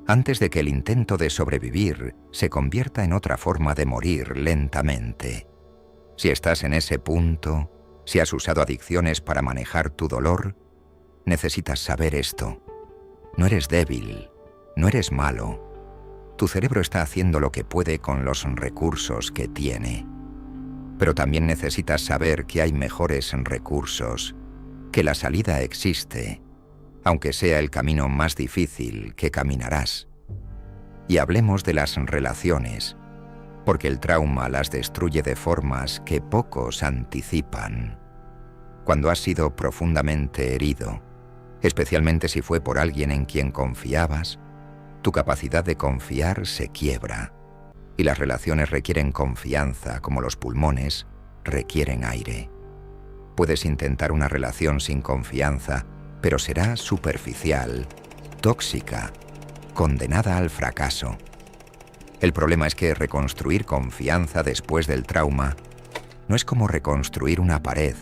antes de que el intento de sobrevivir se convierta en otra forma de morir lentamente. Si estás en ese punto, si has usado adicciones para manejar tu dolor, necesitas saber esto. No eres débil, no eres malo. Tu cerebro está haciendo lo que puede con los recursos que tiene. Pero también necesitas saber que hay mejores recursos, que la salida existe, aunque sea el camino más difícil que caminarás. Y hablemos de las relaciones, porque el trauma las destruye de formas que pocos anticipan. Cuando has sido profundamente herido, especialmente si fue por alguien en quien confiabas, tu capacidad de confiar se quiebra, y las relaciones requieren confianza como los pulmones requieren aire. Puedes intentar una relación sin confianza, pero será superficial, tóxica, condenada al fracaso. El problema es que reconstruir confianza después del trauma no es como reconstruir una pared,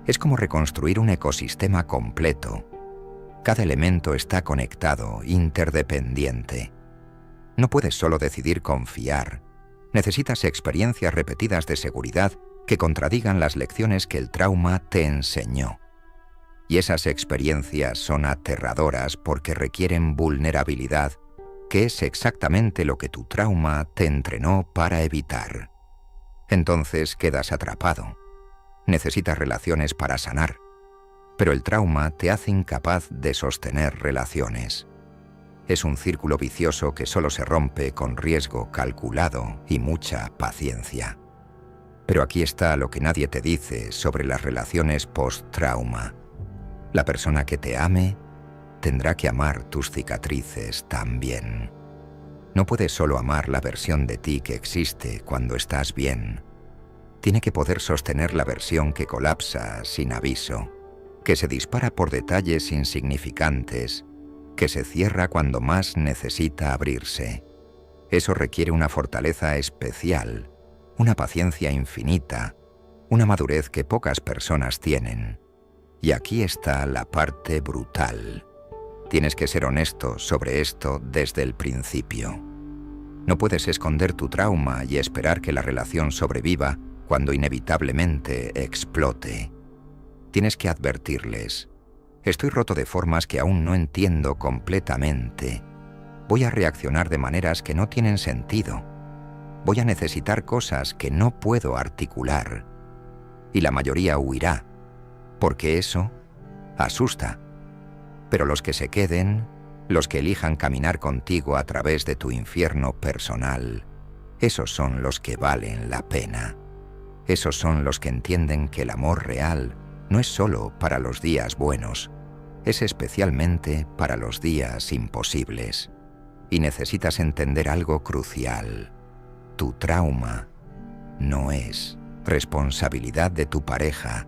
es como reconstruir un ecosistema completo. Cada elemento está conectado, interdependiente. No puedes solo decidir confiar. Necesitas experiencias repetidas de seguridad que contradigan las lecciones que el trauma te enseñó. Y esas experiencias son aterradoras porque requieren vulnerabilidad, que es exactamente lo que tu trauma te entrenó para evitar. Entonces quedas atrapado. Necesitas relaciones para sanar. Pero el trauma te hace incapaz de sostener relaciones. Es un círculo vicioso que solo se rompe con riesgo calculado y mucha paciencia. Pero aquí está lo que nadie te dice sobre las relaciones post-trauma. La persona que te ame tendrá que amar tus cicatrices también. No puedes solo amar la versión de ti que existe cuando estás bien. Tiene que poder sostener la versión que colapsa sin aviso, que se dispara por detalles insignificantes, que se cierra cuando más necesita abrirse. Eso requiere una fortaleza especial, una paciencia infinita, una madurez que pocas personas tienen. Y aquí está la parte brutal. Tienes que ser honesto sobre esto desde el principio. No puedes esconder tu trauma y esperar que la relación sobreviva cuando inevitablemente explote. Tienes que advertirles: estoy roto de formas que aún no entiendo completamente. Voy a reaccionar de maneras que no tienen sentido. Voy a necesitar cosas que no puedo articular. Y la mayoría huirá, porque eso asusta. Pero los que se queden, los que elijan caminar contigo a través de tu infierno personal, esos son los que valen la pena. Esos son los que entienden que el amor real no es solo para los días buenos, es especialmente para los días imposibles. Y necesitas entender algo crucial. Tu trauma no es responsabilidad de tu pareja,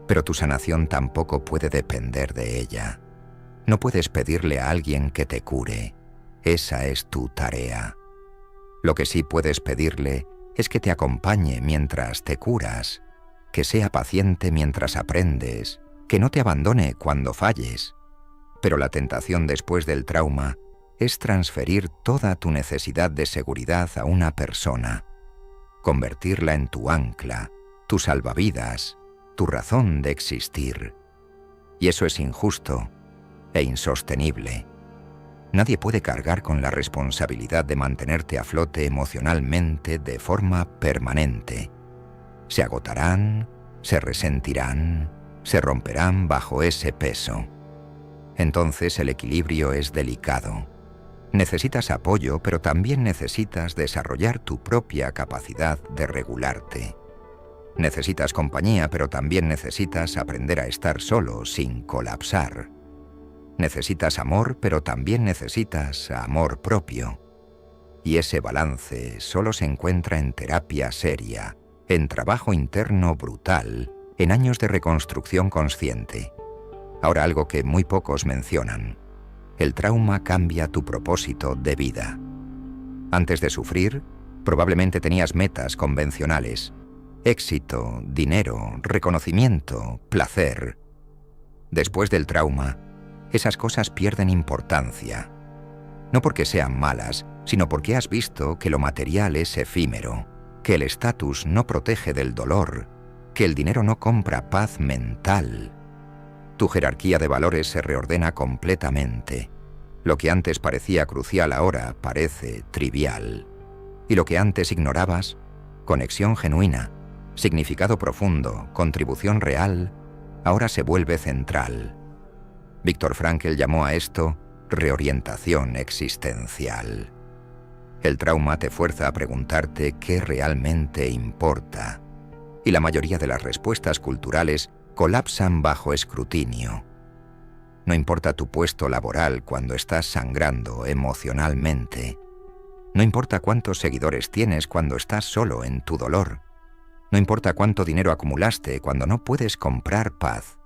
pero tu sanación tampoco puede depender de ella. No puedes pedirle a alguien que te cure. Esa es tu tarea. Lo que sí puedes pedirle es que te acompañe mientras te curas, que sea paciente mientras aprendes, que no te abandone cuando falles. Pero la tentación después del trauma es transferir toda tu necesidad de seguridad a una persona, convertirla en tu ancla, tu salvavidas, tu razón de existir. Y eso es injusto e insostenible. Nadie puede cargar con la responsabilidad de mantenerte a flote emocionalmente de forma permanente. Se agotarán, se resentirán, se romperán bajo ese peso. Entonces el equilibrio es delicado. Necesitas apoyo, pero también necesitas desarrollar tu propia capacidad de regularte. Necesitas compañía, pero también necesitas aprender a estar solo sin colapsar. Necesitas amor, pero también necesitas amor propio. Y ese balance solo se encuentra en terapia seria, en trabajo interno brutal, en años de reconstrucción consciente. Ahora, algo que muy pocos mencionan: el trauma cambia tu propósito de vida. Antes de sufrir, probablemente tenías metas convencionales: éxito, dinero, reconocimiento, placer. Después del trauma, esas cosas pierden importancia. No porque sean malas, sino porque has visto que lo material es efímero, que el estatus no protege del dolor, que el dinero no compra paz mental. Tu jerarquía de valores se reordena completamente. Lo que antes parecía crucial ahora parece trivial. Y lo que antes ignorabas, conexión genuina, significado profundo, contribución real, ahora se vuelve central. Viktor Frankl llamó a esto reorientación existencial. El trauma te fuerza a preguntarte qué realmente importa, y la mayoría de las respuestas culturales colapsan bajo escrutinio. No importa tu puesto laboral cuando estás sangrando emocionalmente. No importa cuántos seguidores tienes cuando estás solo en tu dolor. No importa cuánto dinero acumulaste cuando no puedes comprar paz.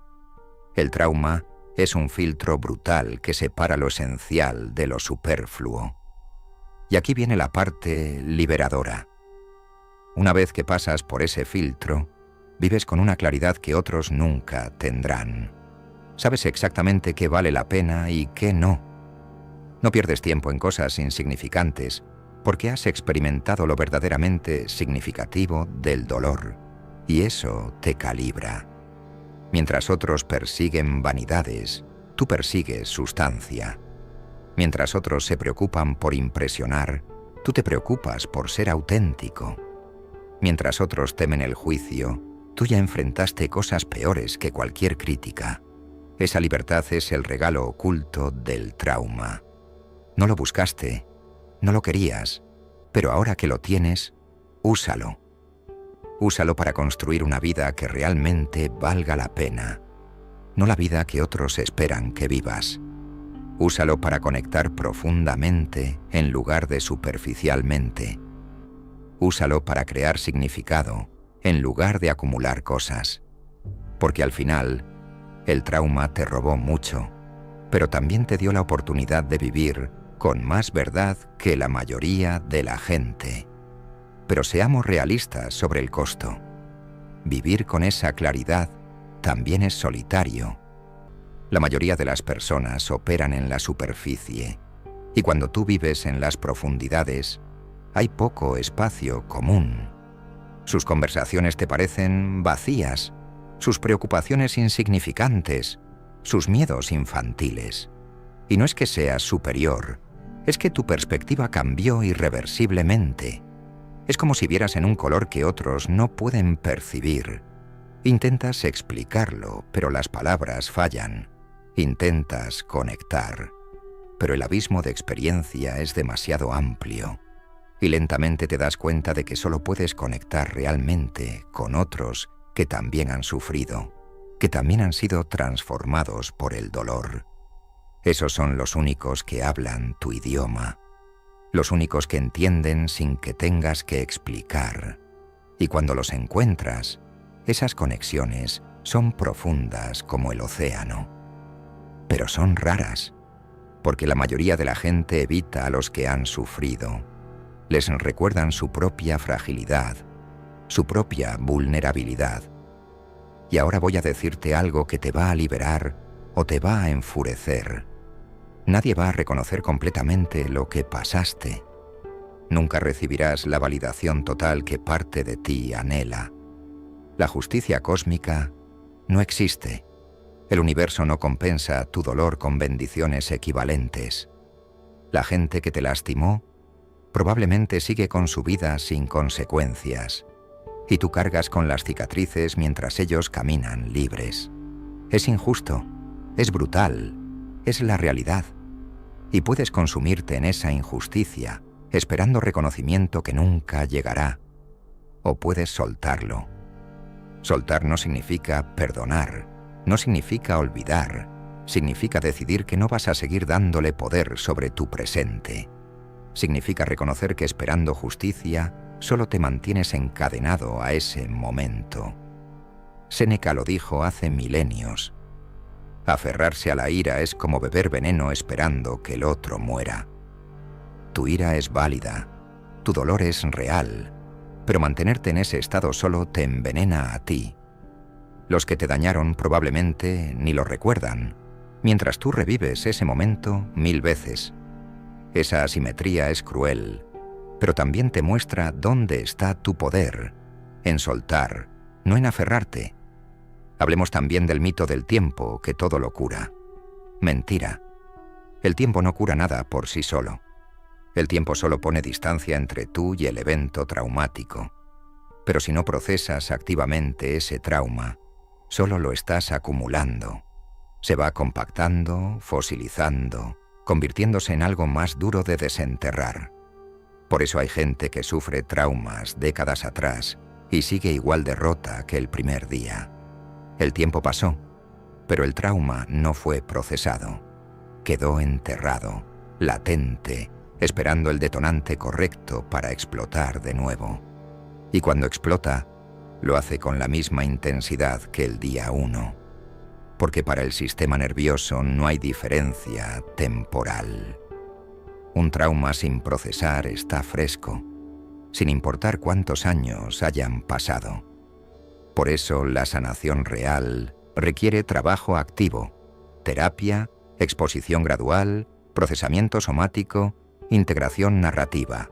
El trauma es un filtro brutal que separa lo esencial de lo superfluo. Y aquí viene la parte liberadora. Una vez que pasas por ese filtro, vives con una claridad que otros nunca tendrán. Sabes exactamente qué vale la pena y qué no. No pierdes tiempo en cosas insignificantes, porque has experimentado lo verdaderamente significativo del dolor, y eso te calibra. Mientras otros persiguen vanidades, tú persigues sustancia. Mientras otros se preocupan por impresionar, tú te preocupas por ser auténtico. Mientras otros temen el juicio, tú ya enfrentaste cosas peores que cualquier crítica. Esa libertad es el regalo oculto del trauma. No lo buscaste, no lo querías, pero ahora que lo tienes, úsalo. Úsalo para construir una vida que realmente valga la pena, no la vida que otros esperan que vivas. Úsalo para conectar profundamente en lugar de superficialmente. Úsalo para crear significado en lugar de acumular cosas. Porque al final, el trauma te robó mucho, pero también te dio la oportunidad de vivir con más verdad que la mayoría de la gente. Pero seamos realistas sobre el costo. Vivir con esa claridad también es solitario. La mayoría de las personas operan en la superficie, y cuando tú vives en las profundidades, hay poco espacio común. Sus conversaciones te parecen vacías, sus preocupaciones insignificantes, sus miedos infantiles. Y no es que seas superior, es que tu perspectiva cambió irreversiblemente. Es como si vieras en un color que otros no pueden percibir. Intentas explicarlo, pero las palabras fallan. Intentas conectar, pero el abismo de experiencia es demasiado amplio. Y lentamente te das cuenta de que solo puedes conectar realmente con otros que también han sufrido, que también han sido transformados por el dolor. Esos son los únicos que hablan tu idioma, los únicos que entienden sin que tengas que explicar. Y cuando los encuentras, esas conexiones son profundas como el océano. Pero son raras, porque la mayoría de la gente evita a los que han sufrido. Les recuerdan su propia fragilidad, su propia vulnerabilidad. Y ahora voy a decirte algo que te va a liberar o te va a enfurecer. Nadie va a reconocer completamente lo que pasaste. Nunca recibirás la validación total que parte de ti anhela. La justicia cósmica no existe. El universo no compensa tu dolor con bendiciones equivalentes. La gente que te lastimó probablemente sigue con su vida sin consecuencias, y tú cargas con las cicatrices mientras ellos caminan libres. Es injusto, es brutal, es la realidad, y puedes consumirte en esa injusticia, esperando reconocimiento que nunca llegará, o puedes soltarlo. Soltar no significa perdonar, no significa olvidar, significa decidir que no vas a seguir dándole poder sobre tu presente. Significa reconocer que esperando justicia solo te mantienes encadenado a ese momento. Séneca lo dijo hace milenios. Aferrarse a la ira es como beber veneno esperando que el otro muera. Tu ira es válida, tu dolor es real, pero mantenerte en ese estado solo te envenena a ti. Los que te dañaron probablemente ni lo recuerdan, mientras tú revives ese momento 1000 veces. Esa asimetría es cruel, pero también te muestra dónde está tu poder, en soltar, no en aferrarte. Hablemos también del mito del tiempo que todo lo cura. Mentira. El tiempo no cura nada por sí solo. El tiempo solo pone distancia entre tú y el evento traumático. Pero si no procesas activamente ese trauma, solo lo estás acumulando. Se va compactando, fosilizando, convirtiéndose en algo más duro de desenterrar. Por eso hay gente que sufre traumas décadas atrás y sigue igual de rota que el primer día. El tiempo pasó, pero el trauma no fue procesado. Quedó enterrado, latente, esperando el detonante correcto para explotar de nuevo. Y cuando explota, lo hace con la misma intensidad que el día 1. Porque para el sistema nervioso no hay diferencia temporal. Un trauma sin procesar está fresco, sin importar cuántos años hayan pasado. Por eso la sanación real requiere trabajo activo, terapia, exposición gradual, procesamiento somático, integración narrativa.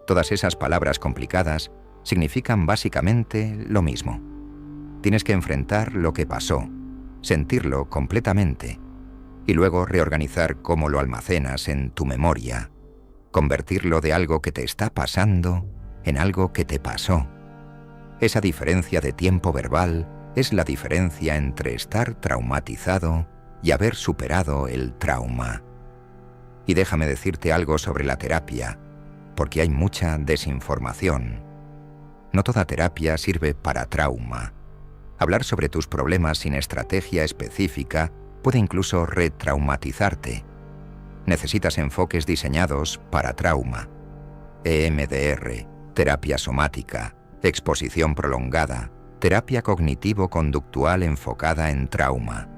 Todas esas palabras complicadas significan básicamente lo mismo. Tienes que enfrentar lo que pasó, sentirlo completamente, y luego reorganizar cómo lo almacenas en tu memoria, convertirlo de algo que te está pasando en algo que te pasó. Esa diferencia de tiempo verbal es la diferencia entre estar traumatizado y haber superado el trauma. Y déjame decirte algo sobre la terapia, porque hay mucha desinformación. No toda terapia sirve para trauma. Hablar sobre tus problemas sin estrategia específica puede incluso retraumatizarte. Necesitas enfoques diseñados para trauma. EMDR, terapia somática, exposición prolongada, terapia cognitivo-conductual enfocada en trauma.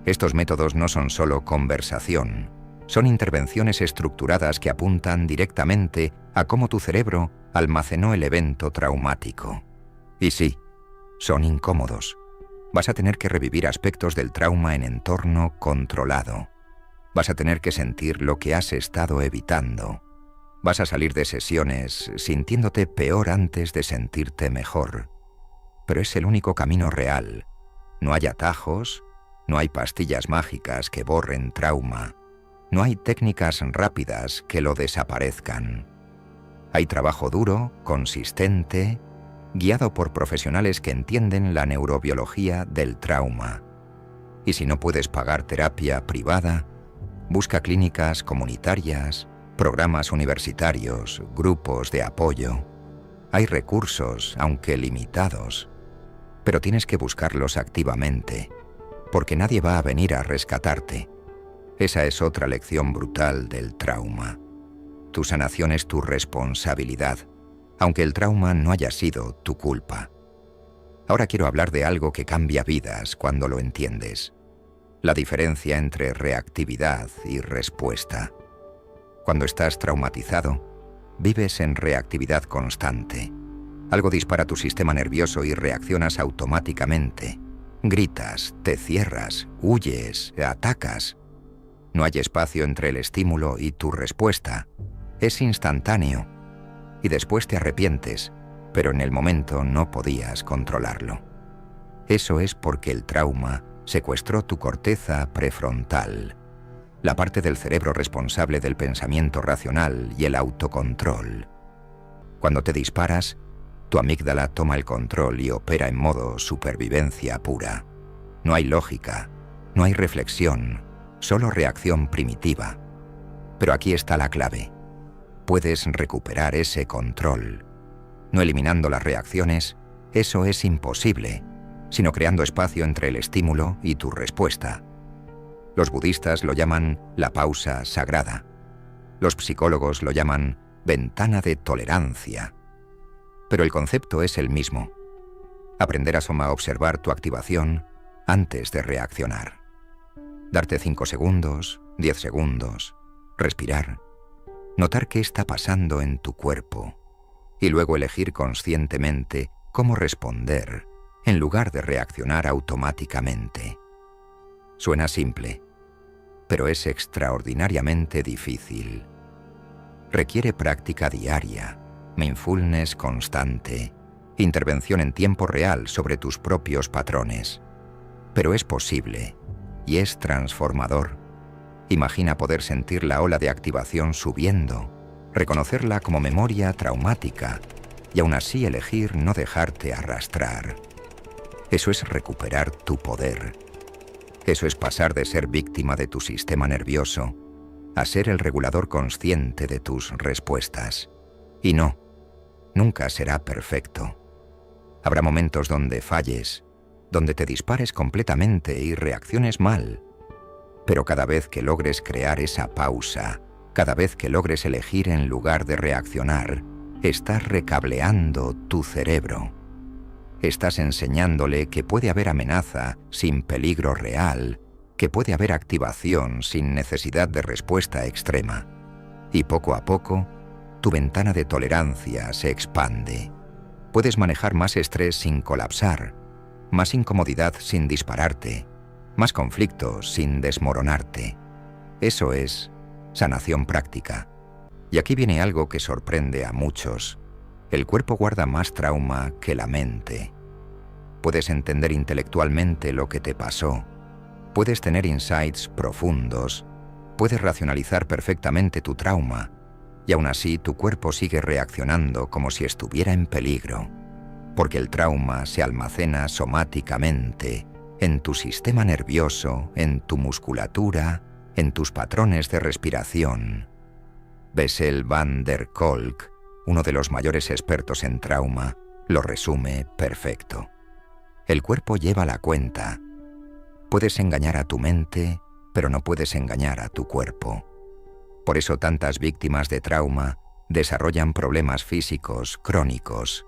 Estos métodos no son solo conversación, son intervenciones estructuradas que apuntan directamente a cómo tu cerebro almacenó el evento traumático. Y sí, son incómodos. Vas a tener que revivir aspectos del trauma en entorno controlado. Vas a tener que sentir lo que has estado evitando. Vas a salir de sesiones sintiéndote peor antes de sentirte mejor. Pero es el único camino real. No hay atajos, no hay pastillas mágicas que borren trauma. No hay técnicas rápidas que lo desaparezcan. Hay trabajo duro, consistente, guiado por profesionales que entienden la neurobiología del trauma. Y si no puedes pagar terapia privada, busca clínicas comunitarias, programas universitarios, grupos de apoyo. Hay recursos, aunque limitados, pero tienes que buscarlos activamente, porque nadie va a venir a rescatarte. Esa es otra lección brutal del trauma. Tu sanación es tu responsabilidad, aunque el trauma no haya sido tu culpa. Ahora quiero hablar de algo que cambia vidas cuando lo entiendes. La diferencia entre reactividad y respuesta. Cuando estás traumatizado, vives en reactividad constante. Algo dispara tu sistema nervioso y reaccionas automáticamente. Gritas, te cierras, huyes, atacas. No hay espacio entre el estímulo y tu respuesta. Es instantáneo. Y después te arrepientes, pero en el momento no podías controlarlo. Eso es porque el trauma secuestró tu corteza prefrontal, la parte del cerebro responsable del pensamiento racional y el autocontrol. Cuando te disparas, tu amígdala toma el control y opera en modo supervivencia pura. No hay lógica, no hay reflexión, solo reacción primitiva. Pero aquí está la clave. Puedes recuperar ese control. No eliminando las reacciones, eso es imposible, sino creando espacio entre el estímulo y tu respuesta. Los budistas lo llaman la pausa sagrada. Los psicólogos lo llaman ventana de tolerancia. Pero el concepto es el mismo. Aprender a observar tu activación antes de reaccionar. Darte 5 segundos, 10 segundos, respirar, notar qué está pasando en tu cuerpo y luego elegir conscientemente cómo responder en lugar de reaccionar automáticamente. Suena simple, pero es extraordinariamente difícil. Requiere práctica diaria, mindfulness constante, intervención en tiempo real sobre tus propios patrones. Pero es posible y es transformador. Imagina poder sentir la ola de activación subiendo, reconocerla como memoria traumática y aún así elegir no dejarte arrastrar. Eso es recuperar tu poder. Eso es pasar de ser víctima de tu sistema nervioso a ser el regulador consciente de tus respuestas. Y no, nunca será perfecto. Habrá momentos donde falles, donde te dispares completamente y reacciones mal. Pero cada vez que logres crear esa pausa, cada vez que logres elegir en lugar de reaccionar, estás recableando tu cerebro. Estás enseñándole que puede haber amenaza sin peligro real, que puede haber activación sin necesidad de respuesta extrema. Y poco a poco, tu ventana de tolerancia se expande. Puedes manejar más estrés sin colapsar, más incomodidad sin dispararte, más conflictos sin desmoronarte. Eso es sanación práctica. Y aquí viene algo que sorprende a muchos. El cuerpo guarda más trauma que la mente. Puedes entender intelectualmente lo que te pasó. Puedes tener insights profundos. Puedes racionalizar perfectamente tu trauma. Y aún así tu cuerpo sigue reaccionando como si estuviera en peligro. Porque el trauma se almacena somáticamente en tu sistema nervioso, en tu musculatura, en tus patrones de respiración. Bessel van der Kolk, uno de los mayores expertos en trauma, lo resume perfecto. El cuerpo lleva la cuenta. Puedes engañar a tu mente, pero no puedes engañar a tu cuerpo. Por eso tantas víctimas de trauma desarrollan problemas físicos crónicos,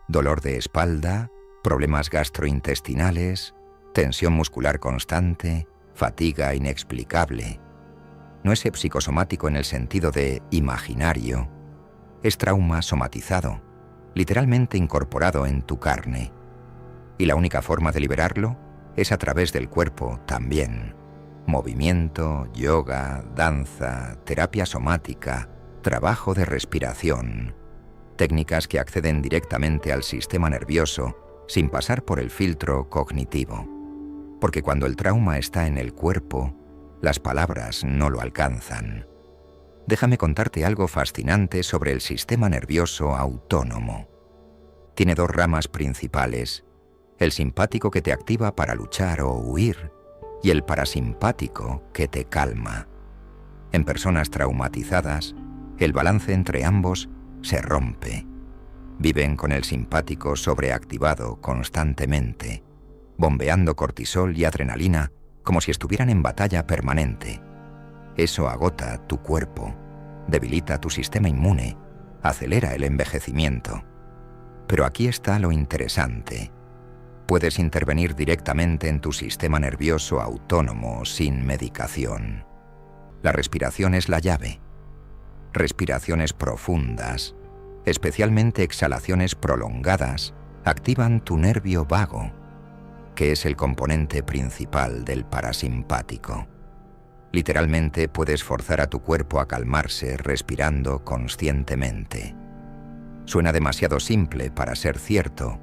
dolor de espalda, problemas gastrointestinales, tensión muscular constante, fatiga inexplicable. No es psicosomático en el sentido de imaginario, es trauma somatizado, literalmente incorporado en tu carne. Y la única forma de liberarlo es a través del cuerpo también. Movimiento, yoga, danza, terapia somática, trabajo de respiración. Técnicas que acceden directamente al sistema nervioso sin pasar por el filtro cognitivo. Porque cuando el trauma está en el cuerpo, las palabras no lo alcanzan. Déjame contarte algo fascinante sobre el sistema nervioso autónomo. Tiene dos ramas principales: el simpático que te activa para luchar o huir, y el parasimpático que te calma. En personas traumatizadas, el balance entre ambos se rompe. Viven con el simpático sobreactivado constantemente, bombeando cortisol y adrenalina como si estuvieran en batalla permanente. Eso agota tu cuerpo, debilita tu sistema inmune, acelera el envejecimiento. Pero aquí está lo interesante. Puedes intervenir directamente en tu sistema nervioso autónomo sin medicación. La respiración es la llave. Respiraciones profundas, especialmente exhalaciones prolongadas, activan tu nervio vago, que es el componente principal del parasimpático. Literalmente puedes forzar a tu cuerpo a calmarse respirando conscientemente. Suena demasiado simple para ser cierto,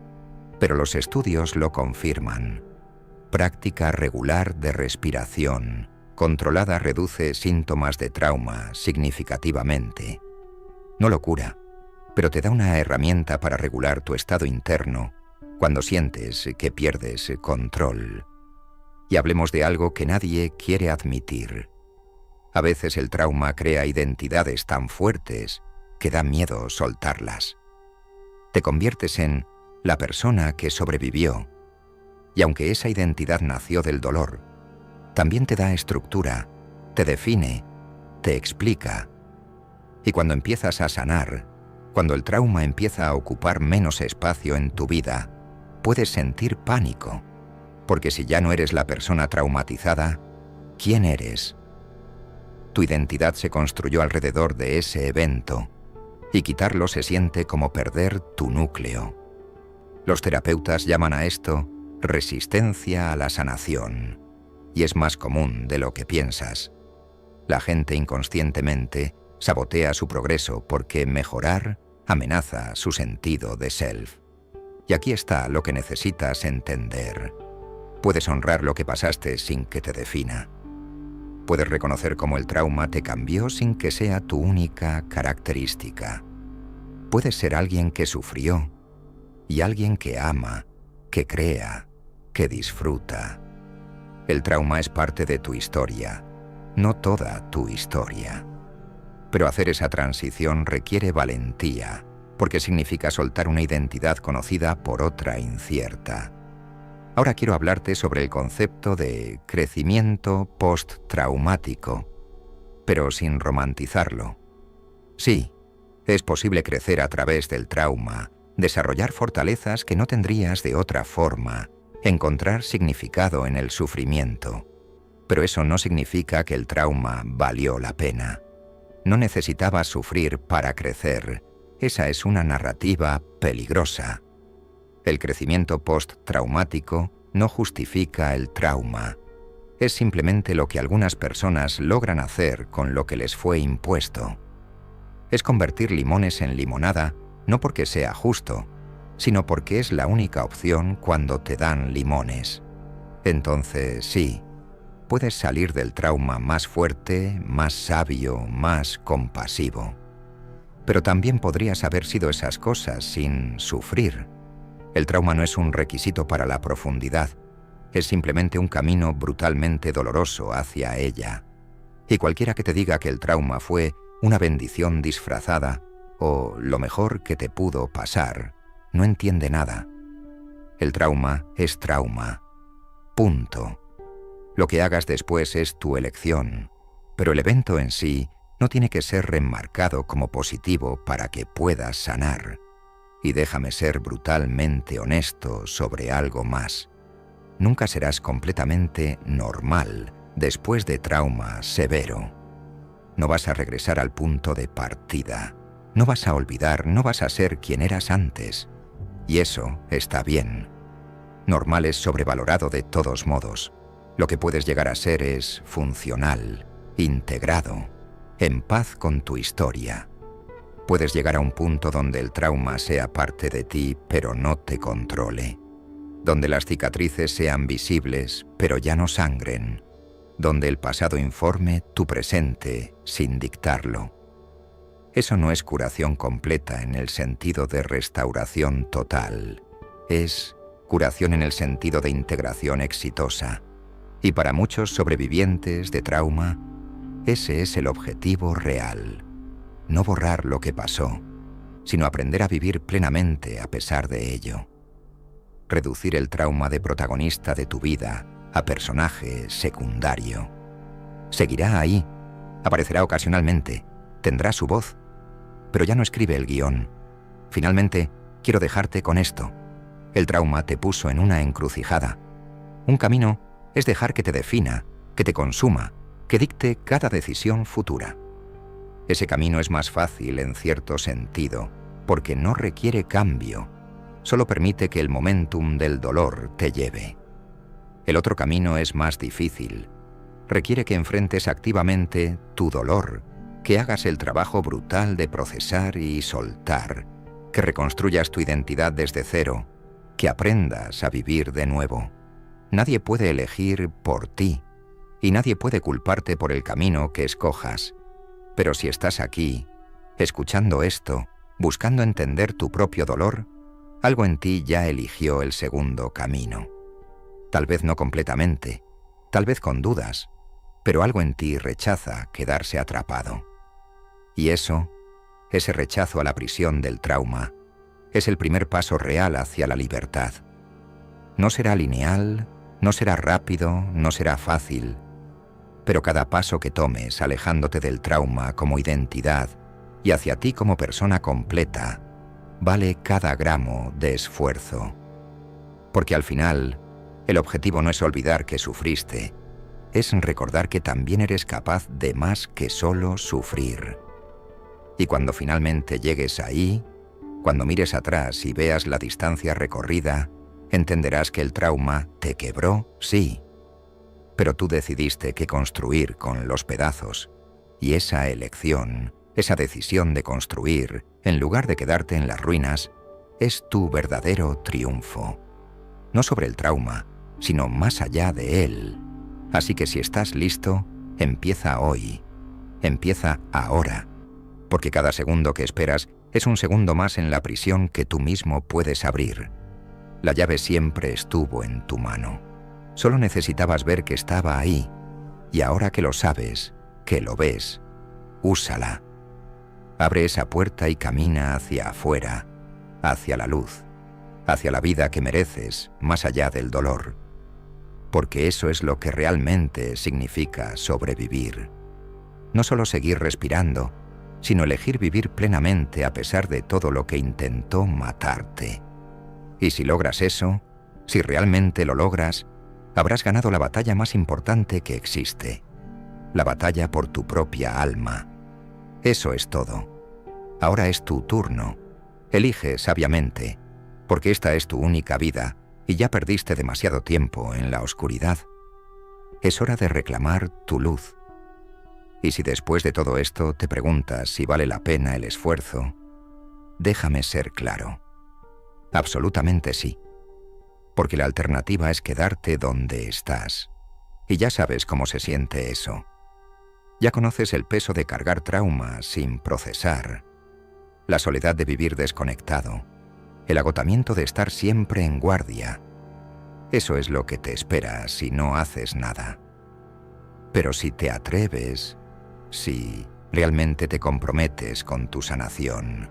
pero los estudios lo confirman. Práctica regular de respiración controlada reduce síntomas de trauma significativamente. No lo cura, pero te da una herramienta para regular tu estado interno cuando sientes que pierdes control. Y hablemos de algo que nadie quiere admitir. A veces el trauma crea identidades tan fuertes que da miedo soltarlas. Te conviertes en la persona que sobrevivió. Y aunque esa identidad nació del dolor, también te da estructura, te define, te explica. Y cuando empiezas a sanar, cuando el trauma empieza a ocupar menos espacio en tu vida, puedes sentir pánico. Porque si ya no eres la persona traumatizada, ¿quién eres? Tu identidad se construyó alrededor de ese evento, y quitarlo se siente como perder tu núcleo. Los terapeutas llaman a esto resistencia a la sanación, y es más común de lo que piensas. La gente inconscientemente sabotea su progreso porque mejorar amenaza su sentido de self. Y aquí está lo que necesitas entender. Puedes honrar lo que pasaste sin que te defina. Puedes reconocer cómo el trauma te cambió sin que sea tu única característica. Puedes ser alguien que sufrió y alguien que ama, que crea, que disfruta. El trauma es parte de tu historia, no toda tu historia. Pero hacer esa transición requiere valentía, porque significa soltar una identidad conocida por otra incierta. Ahora quiero hablarte sobre el concepto de crecimiento post-traumático, pero sin romantizarlo. Sí, es posible crecer a través del trauma, desarrollar fortalezas que no tendrías de otra forma, encontrar significado en el sufrimiento. Pero eso no significa que el trauma valió la pena. No necesitabas sufrir para crecer. Esa es una narrativa peligrosa. El crecimiento post-traumático no justifica el trauma. Es simplemente lo que algunas personas logran hacer con lo que les fue impuesto. Es convertir limones en limonada, no porque sea justo, sino porque es la única opción cuando te dan limones. Entonces, sí, puedes salir del trauma más fuerte, más sabio, más compasivo. Pero también podrías haber sido esas cosas sin sufrir. El trauma no es un requisito para la profundidad, es simplemente un camino brutalmente doloroso hacia ella. Y cualquiera que te diga que el trauma fue una bendición disfrazada o lo mejor que te pudo pasar, no entiende nada. El trauma es trauma. Punto. Lo que hagas después es tu elección, pero el evento en sí no tiene que ser remarcado como positivo para que puedas sanar. Y déjame ser brutalmente honesto sobre algo más. Nunca serás completamente normal después de trauma severo. No vas a regresar al punto de partida. No vas a olvidar, no vas a ser quien eras antes. Y eso está bien. Normal es sobrevalorado de todos modos. Lo que puedes llegar a ser es funcional, integrado, en paz con tu historia. Puedes llegar a un punto donde el trauma sea parte de ti, pero no te controle. Donde las cicatrices sean visibles, pero ya no sangren. Donde el pasado informe tu presente sin dictarlo. Eso no es curación completa en el sentido de restauración total. Es curación en el sentido de integración exitosa. Y para muchos sobrevivientes de trauma, ese es el objetivo real. No borrar lo que pasó, sino aprender a vivir plenamente a pesar de ello. Reducir el trauma de protagonista de tu vida a personaje secundario. Seguirá ahí, aparecerá ocasionalmente, tendrá su voz, pero ya no escribe el guión. Finalmente, quiero dejarte con esto. El trauma te puso en una encrucijada. Un camino es dejar que te defina, que te consuma, que dicte cada decisión futura. Ese camino es más fácil en cierto sentido, porque no requiere cambio, solo permite que el momentum del dolor te lleve. El otro camino es más difícil, requiere que enfrentes activamente tu dolor, que hagas el trabajo brutal de procesar y soltar, que reconstruyas tu identidad desde cero, que aprendas a vivir de nuevo. Nadie puede elegir por ti, y nadie puede culparte por el camino que escojas. Pero si estás aquí, escuchando esto, buscando entender tu propio dolor, algo en ti ya eligió el segundo camino. Tal vez no completamente, tal vez con dudas, pero algo en ti rechaza quedarse atrapado. Y eso, ese rechazo a la prisión del trauma, es el primer paso real hacia la libertad. No será lineal, no será rápido, no será fácil, pero cada paso que tomes alejándote del trauma como identidad y hacia ti como persona completa, vale cada gramo de esfuerzo. Porque al final, el objetivo no es olvidar que sufriste, es recordar que también eres capaz de más que solo sufrir. Y cuando finalmente llegues ahí, cuando mires atrás y veas la distancia recorrida, entenderás que el trauma te quebró, sí, pero tú decidiste qué construir con los pedazos, y esa elección, esa decisión de construir, en lugar de quedarte en las ruinas, es tu verdadero triunfo. No sobre el trauma, sino más allá de él. Así que si estás listo, Empieza hoy. Empieza ahora. Porque cada segundo que esperas es un segundo más en la prisión que tú mismo puedes abrir. La llave siempre estuvo en tu mano. Solo necesitabas ver que estaba ahí. Y ahora que lo sabes, que lo ves, úsala. Abre esa puerta y camina hacia afuera, hacia la luz, hacia la vida que mereces, más allá del dolor. Porque eso es lo que realmente significa sobrevivir. No solo seguir respirando, sino elegir vivir plenamente a pesar de todo lo que intentó matarte. Y si logras eso, si realmente lo logras, habrás ganado la batalla más importante que existe. La batalla por tu propia alma. Eso es todo. Ahora es tu turno. Elige sabiamente, porque esta es tu única vida y ya perdiste demasiado tiempo en la oscuridad. Es hora de reclamar tu luz. Y si después de todo esto te preguntas si vale la pena el esfuerzo, déjame ser claro. Absolutamente sí. Porque la alternativa es quedarte donde estás. Y ya sabes cómo se siente eso. Ya conoces el peso de cargar trauma sin procesar, la soledad de vivir desconectado, el agotamiento de estar siempre en guardia. Eso es lo que te espera si no haces nada. Pero si te atreves, si realmente te comprometes con tu sanación,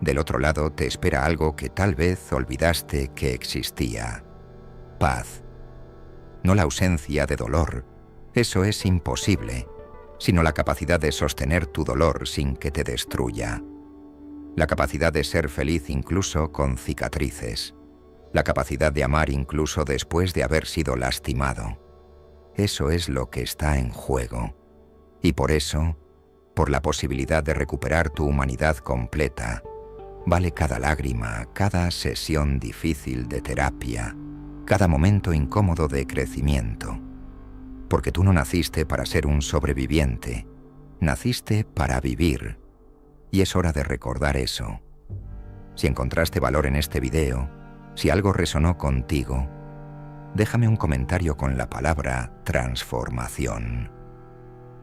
del otro lado te espera algo que tal vez olvidaste que existía. Paz. No la ausencia de dolor, eso es imposible, sino la capacidad de sostener tu dolor sin que te destruya. La capacidad de ser feliz incluso con cicatrices. La capacidad de amar incluso después de haber sido lastimado. Eso es lo que está en juego. Y por eso, por la posibilidad de recuperar tu humanidad completa, vale cada lágrima, cada sesión difícil de terapia, cada momento incómodo de crecimiento. Porque tú no naciste para ser un sobreviviente, naciste para vivir. Y es hora de recordar eso. Si encontraste valor en este video, si algo resonó contigo, déjame un comentario con la palabra transformación.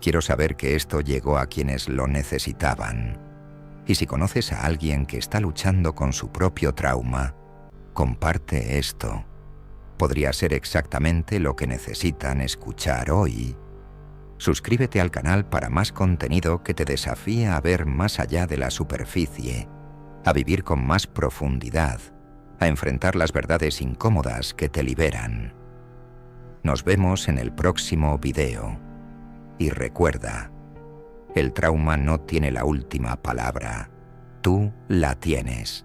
Quiero saber que esto llegó a quienes lo necesitaban. Y si conoces a alguien que está luchando con su propio trauma, comparte esto. Podría ser exactamente lo que necesitan escuchar hoy. Suscríbete al canal para más contenido que te desafía a ver más allá de la superficie, a vivir con más profundidad, a enfrentar las verdades incómodas que te liberan. Nos vemos en el próximo video. Y recuerda, el trauma no tiene la última palabra. Tú la tienes.